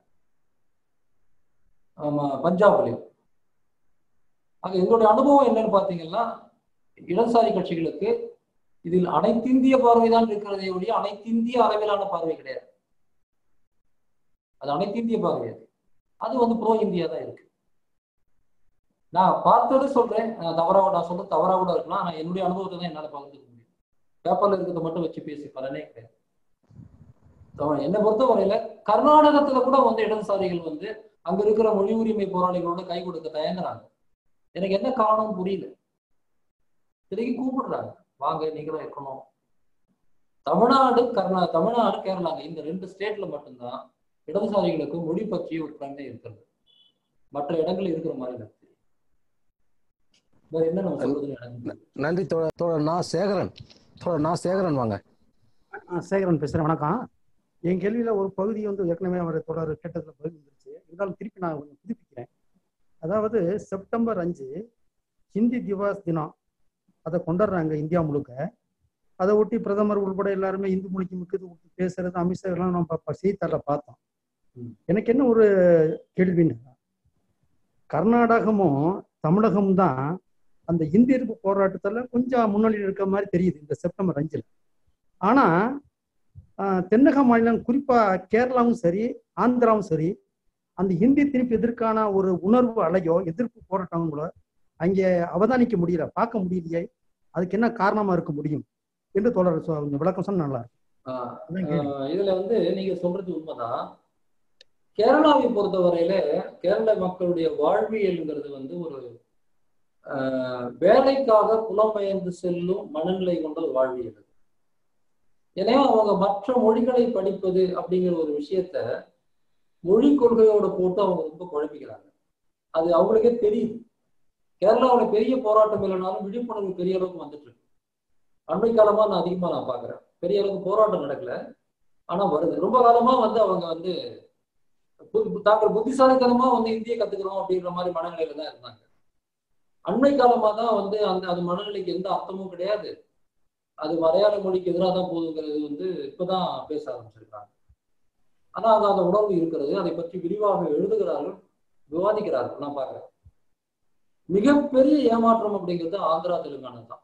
பஞ்சாப்லையும். ஆக எங்களுடைய அனுபவம் என்னன்னு பாத்தீங்கன்னா, இடதுசாரி கட்சிகளுக்கு இதில் அனைத்திந்திய பார்வைதான் இருக்கிறதே ஒழிய அனைத்திந்திய அளவிலான பார்வை கிடையாது. அது அனைத்திந்திய பார்வை. அது வந்து ப்ரோ இந்தியா தான் இருக்கு. நான் பார்த்தது சொல்றேன், நான் சொல்றது தவறா கூட இருக்கலாம். ஆனா என்னுடைய அனுபவத்தை தான் என்னால பகிர்ந்துக்க முடியும். பேப்பர்ல இருக்கிறத மட்டும் வச்சு பேசி பலனே கிடையாது. என்னை பொறுத்தவரையில கர்நாடகத்துல கூட வந்து இடதுசாரிகள் வந்து அங்க இருக்கிற மொழி உரிமை போராளிகளோட கை கொடுக்க தயங்குறாங்க. எனக்கு என்ன காரணம் புரியல. திரும்பி கூப்பிடுறாங்க, வாங்க நீங்களும் இருக்கணும். தமிழ்நாடு கேரளாங்க இந்த 2 ஸ்டேட்ல மட்டும்தான் இடதுசாரிகளுக்கு மொழி பற்றி ஒரு பிரச்சனை இருக்கிறது. மற்ற இடங்கள்ல இருக்கிற மாதிரி எனக்கு வேற என்ன நம்ம சொல்றது. நன்றி தோழர். நான் சேகரன் வாங்க. சேகரன் பேசுறேன். வணக்கம். என் கேள்வியில ஒரு பகுதி வந்து ஏற்கனவே அவர் தொடர் கேட்டதுல பகுதி வந்துருச்சு. இருந்தாலும் திருப்பி நான் கொஞ்சம் புதுப்பிக்கிறேன். அதாவது செப்டம்பர் 5 ஹிந்தி திவாஸ் தினம் அதை கொண்டாடுறாங்க இந்தியா முழுக்க. அதை ஒட்டி பிரதமர் உள்பட எல்லாருமே இந்து மொழிக்கு முக்கியத்துவம் பேசுறது, அமித்ஷா எல்லாம் நம்ம செய்தித்தாள பார்த்தோம். எனக்கு என்ன ஒரு கேள்வின்னு, கர்நாடகமும் தமிழகமும் தான் அந்த இந்திய எதிர்ப்பு போராட்டத்துல கொஞ்சம் முன்னணியில் இருக்க மாதிரி தெரியுது இந்த செப்டம்பர் 5. ஆனா தென்னக மாநிலம் குறிப்பா கேரளாவும் சரி ஆந்திராவும் சரி அந்த இந்தி திருப்பி எதிர்க்கான ஒரு உணர்வு அலையோ எதிர்ப்பு போராட்டங்களோ அங்கே அவதானிக்க முடியல, பார்க்க முடியலையே. அதுக்கு என்ன காரணமா இருக்க முடியும் என்று தொடர் விளக்கம் சொன்ன நல்லா இருக்கும். இதுல வந்து நீங்க சொல்றது உண்மைதான். கேரளாவை பொறுத்தவரையில கேரள மக்களுடைய வாழ்வியல்ங்கிறது வந்து ஒரு வேலைக்காக புலம்பெயர்ந்து செல்லும் மனநிலை கொண்ட ஒரு வாழ்வியல். எனவே அவங்க மற்ற மொழிகளை படிப்பது அப்படிங்கிற ஒரு விஷயத்த மொழி கொள்கையோட போட்டு அவங்க ரொம்ப குழப்பிக்கிறாங்க. அது அவங்களுக்கே தெரியுது. கேரளாவோட பெரிய போராட்டம் இல்லைனாலும் விழிப்புணர்வு பெரிய அளவுக்கு வந்துட்டு இருக்கு. அண்மை காலமா நான் அதிகமா பாக்குறேன். பெரிய அளவுக்கு போராட்டம் நடக்கல, ஆனா வருது. ரொம்ப காலமா வந்து அவங்க வந்து தாங்கள் புத்திசாலித்தனமா வந்து இந்தியை கத்துக்கிறோம் அப்படின்ற மாதிரி மனநிலையில தான் இருந்தாங்க. அண்மை காலமா தான் வந்து அது மனநிலைக்கு எந்த அர்த்தமும் கிடையாது, அது மலையாள மொழிக்கு எதிராக தான் போகுதுங்கிறது வந்து இப்பதான் பேச ஆரம்பிச்சிருக்காங்க. ஆனா அந்த உணர்வு இருக்கிறது. அதை பற்றி விரிவாக எழுதுகிறார்கள், விவாதிக்கிறார்கள். நான் பாக்குறேன். மிகப்பெரிய ஏமாற்றம் அப்படிங்கிறது ஆந்திரா தெலுங்கானா தான்.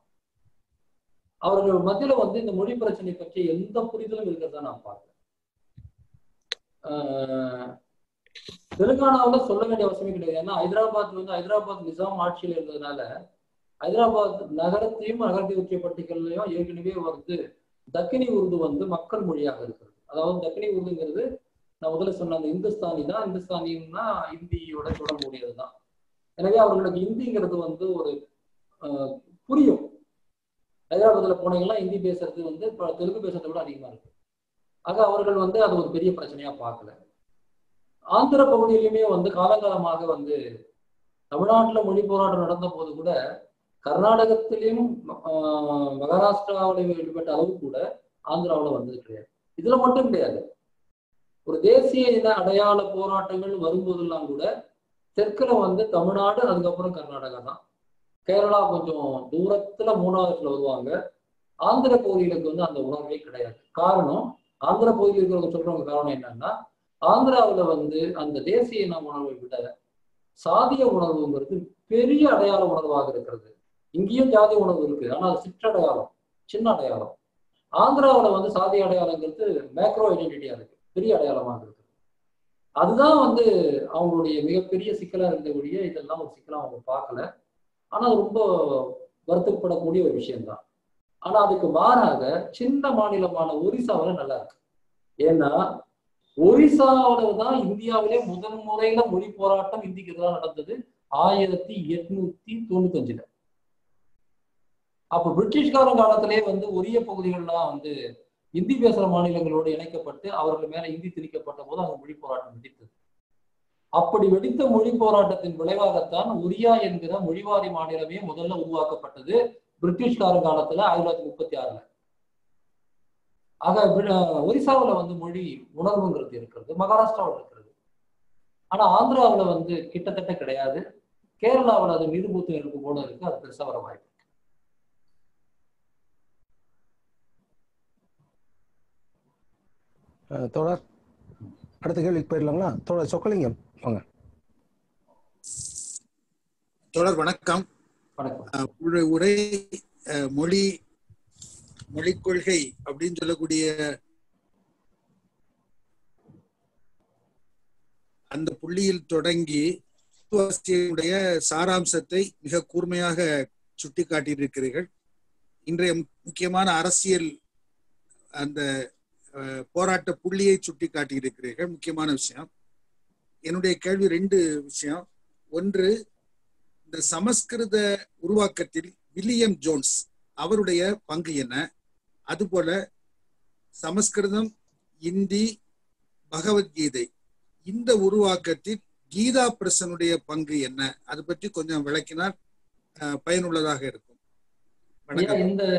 அவர்கள் மத்தியில வந்து இந்த மொழி பிரச்சனை பற்றி எந்த புரிதலும் இருக்கிறதா நான் பார்க்கிறேன். தெலுங்கானாவில் சொல்ல வேண்டிய அவசியமே கிடையாது. ஏன்னா ஹைதராபாத் நிசாம் ஆட்சியில் இருந்ததுனால ஹைதராபாத் நகரத்தையும் நகரத்தை ஒற்றிய பட்டியலையும் ஏற்கனவே வந்து தக்கினி உருது வந்து மக்கள் மொழியாக இருக்கிறது. அதாவது தக்கினி உருதுங்கிறது நான் முதல்ல சொன்ன அந்த இந்துஸ்தானி தான். இந்துஸ்தானின்னா இந்தியோட தொடர்புடையது தான். எனவே அவர்களுக்கு இந்திங்கிறது வந்து ஒரு புரியும். ஹைதராபாத்ல போனீங்கன்னா இந்தி பேசுறது வந்து தெலுங்கு பேசுறதை விட அதிகமா இருக்கு. ஆக அவர்கள் வந்து அது ஒரு பெரிய பிரச்சனையா பார்க்கல. ஆந்திர பகுதியிலுமே வந்து காலங்காலமாக வந்து தமிழ்நாட்டுல மொழி போராட்டம் நடந்த போது கூட கர்நாடகத்திலையும் மகாராஷ்டிராவிலையும் ஈடுபட்ட அளவு கூட ஆந்திராவில் வந்தது கிடையாது. இதுல மட்டும் கிடையாது, ஒரு தேசிய இன அடையாள போராட்டங்கள் வரும்போதெல்லாம் கூட தெற்குல வந்து தமிழ்நாடு, அதுக்கப்புறம் கர்நாடகா தான். கேரளா கொஞ்சம் தூரத்துல 3வது இடத்துல வருவாங்க. ஆந்திர பகுதிகளுக்கு வந்து அந்த உணர்வே கிடையாது. காரணம், ஆந்திர பகுதியில் இருக்கிறவங்க சொல்றவங்க காரணம் என்னன்னா, ஆந்திராவில் வந்து அந்த தேசிய இன உணர்வை விட சாதிய உணர்வுங்கிறது பெரிய அடையாள உணர்வாக இருக்கிறது. இங்கேயும் ஜாதி உணர்வு இருக்கு, ஆனால் அது சிற்றடையாளம், சின்ன அடையாளம். ஆந்திராவில் வந்து சாதி அடையாளங்கிறது மேக்ரோ ஐடென்டிட்டியா இருக்கு, பெரிய அடையாளமாக இருக்கு. அதுதான் வந்து அவங்களுடைய மிகப்பெரிய சிக்கலா இருந்தபடிய இதெல்லாம் ஒரு சிக்கலா அவங்க பார்க்கல. ஆனா அது ரொம்ப வருத்தப்படக்கூடிய ஒரு விஷயம்தான். ஆனா அதுக்கு மாறாக சின்ன மாநிலமான ஒரிசாவில் நல்லா இருக்கு. ஏன்னா ஒரிசாவில தான் இந்தியாவிலே முதன் முறையில மொழி போராட்டம் இந்திக்கு எதிராக நடந்தது 1895. அப்ப பிரிட்டிஷ்காரன் காலத்திலே வந்து ஒரிய பகுதிகள்லாம் வந்து இந்தி பேசுற மாநிலங்களோடு இணைக்கப்பட்டு அவர்கள் மேல இந்தி திணிக்கப்பட்ட போது அங்க மொழி போராட்டம் வெடித்தது. அப்படி வெடித்த மொழி போராட்டத்தின் விளைவாகத்தான் ஒரியா என்கிற மொழிவாரி மாநிலமே முதல்ல உருவாக்கப்பட்டது பிரிட்டிஷ்காரன் காலத்துல 1936. ஆக ஒரிசாவில வந்து மொழி உணர்வுங்கிறது இருக்கிறது, மகாராஷ்டிராவில் இருக்கிறது. ஆனா ஆந்திராவில வந்து கிட்டத்தட்ட கிடையாது. கேரளாவில் அது நிருபூத்து நெருப்பு போல இருக்கு, அது பெருசா வர வாய்ப்பு. தோழர் அடுத்த கேள்விக்கு போயிடலாங்களா? தோழர் சொக்கலிங்கம் வாங்க. தோழர் வணக்கம். உரை மொழி கொள்கை அப்படின்னு சொல்லக்கூடிய அந்த புள்ளியில் தொடங்கி சாராம்சத்தை மிக கூர்மையாக சுட்டி காட்டியிருக்கிறீர்கள். இன்றைய முக்கியமான அரசியல் அந்த போராட்ட புள்ளியை சுட்டி காட்டியிருக்கிறீர்கள். முக்கியமான விஷயம். என்னுடைய கேள்வி 2 விஷயம். ஒன்று, இந்த சமஸ்கிருத உருவாக்கத்தில் வில்லியம் ஜோன்ஸ் அவருடைய பங்கு என்ன? அதுபோல சமஸ்கிருதம், இந்தி, பகவத்கீதை இந்த உருவாக்கத்தில் கீதா பிரசனுடைய பங்கு என்ன? அது பற்றி கொஞ்சம் விளக்கினால் பயனுள்ளதாக இருக்கும்.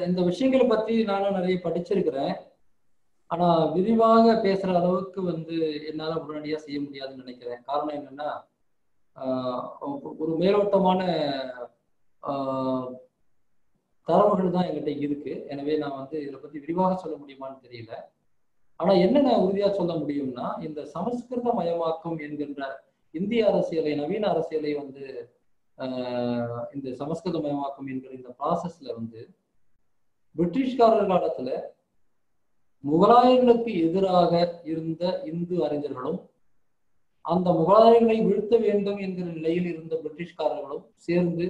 இந்த விஷயங்களை பற்றி நானும் நிறைய படிச்சிருக்கிறேன். ஆனா விரிவாக பேசுற அளவுக்கு வந்து என்னால உடனடியா செய்ய முடியாதுன்னு நினைக்கிறேன். காரணம் என்னன்னா, ஒரு மேலோட்டமான தரவுகள் தான் என்கிட்ட இருக்கு. எனவே நான் வந்து இதை பத்தி விரிவாக சொல்ல முடியுமான்னு தெரியல. ஆனா என்ன நான் உறுதியா சொல்ல முடியும்னா, இந்த சமஸ்கிருத மயமாக்கம் என்கின்ற இந்திய அரசியலை, நவீன அரசியலை வந்து இந்த சமஸ்கிருத மயமாக்கம் என்கிற இந்த ப்ராசஸ்ல வந்து பிரிட்டிஷ்காரர் காலத்துல முகலாயர்களுக்கு எதிராக இருந்த இந்து அறிஞர்களும் அந்த முகலாயர்களை வீழ்த்த வேண்டும் என்கிற நிலையில் இருந்த பிரிட்டிஷ்காரர்களும் சேர்ந்து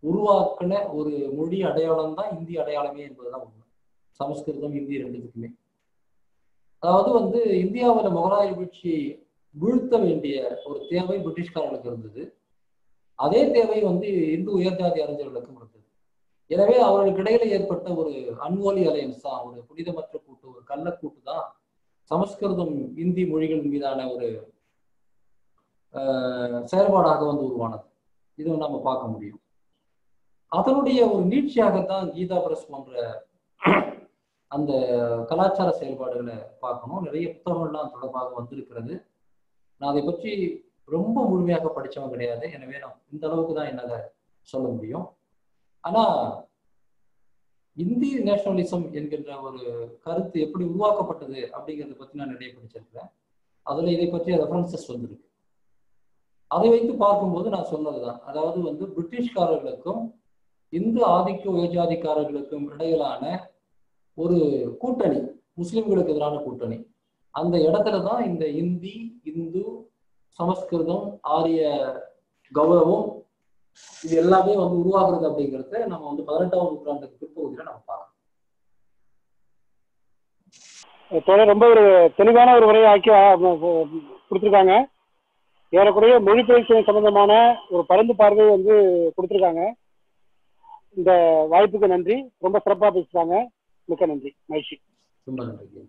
உருவாக்கின ஒரு மொழி அடையாளம் தான் இந்திய அடையாளமே என்பதுதான் உண்மை. சமஸ்கிருதம், இந்தி ரெண்டுத்துக்குமே. அதாவது வந்து இந்தியாவில் முகலாய வீழ்ச்சியை வீழ்த்த வேண்டிய ஒரு தேவை பிரிட்டிஷ்காரர்களுக்கு இருந்தது. அதே தேவை வந்து இந்து உயர்ஜாதி அறிஞர்களுக்கும் இருந்தது. எனவே அவர்களுக்கு இடையில ஏற்பட்ட ஒரு அன்ஹோலி அலையன்ஸ் தான், ஒரு புனிதமற்ற கூட்டு, ஒரு கள்ளக்கூட்டு தான் சமஸ்கிருதம், இந்தி மொழிகள் மீதான ஒரு செயல்பாடாக வந்து உருவானது. இது நம்ம பார்க்க முடியும். அதனுடைய ஒரு நீட்சியாகத்தான் கீதா பிரஸ் போன்ற அந்த கலாச்சார செயல்பாடுகளை பார்க்கணும். நிறைய புத்தகங்கள்லாம் தொடர்பாக வந்திருக்கிறது. நான் அதை பற்றி ரொம்ப முழுமையாக படித்தவன் கிடையாது. எனவே நான் இந்த அளவுக்கு தான் என்னால் சொல்ல முடியும். ஆனா இந்தி நேஷனலிசம் என்கின்ற ஒரு கருத்து எப்படி உருவாக்கப்பட்டது அப்படிங்கிறத பற்றி நான் நிறைய படிச்சிருக்கிறேன். அதுல இதை பற்றிய ரெஃபரன்சஸ் வந்திருக்கு. அதை வைத்து பார்க்கும்போது நான் சொன்னதுதான், அதாவது வந்து பிரிட்டிஷ்காரர்களுக்கும் இந்து ஆதிக்க உயர்ஜாதிக்காரர்களுக்கும் இடையிலான ஒரு கூட்டணி, முஸ்லிம்களுக்கு எதிரான கூட்டணி, அந்த இடத்துல தான் இந்த இந்தி, இந்து, சமஸ்கிருதம், ஆரிய கௌரவம் இது எல்லாமே வந்து உருவாகிறது அப்படிங்கிறத நம்ம வந்து 18ஆம் நூற்றாண்டுக்கு பிற்பகுதியில நம்ம பார்க்கணும். ரொம்ப ஒரு தெளிவான ஒரு உரையை ஆக்கி கொடுத்துருக்காங்க. ஏறக்குறைய மொழிபெயர்ப்பு சம்பந்தமான ஒரு பரந்து பார்வை வந்து கொடுத்துருக்காங்க. இந்த வாய்ப்புக்கு நன்றி. ரொம்ப சிறப்பாக பேசுறாங்க. மிக்க நன்றி. மகிழ்ச்சி. ரொம்ப நன்றி.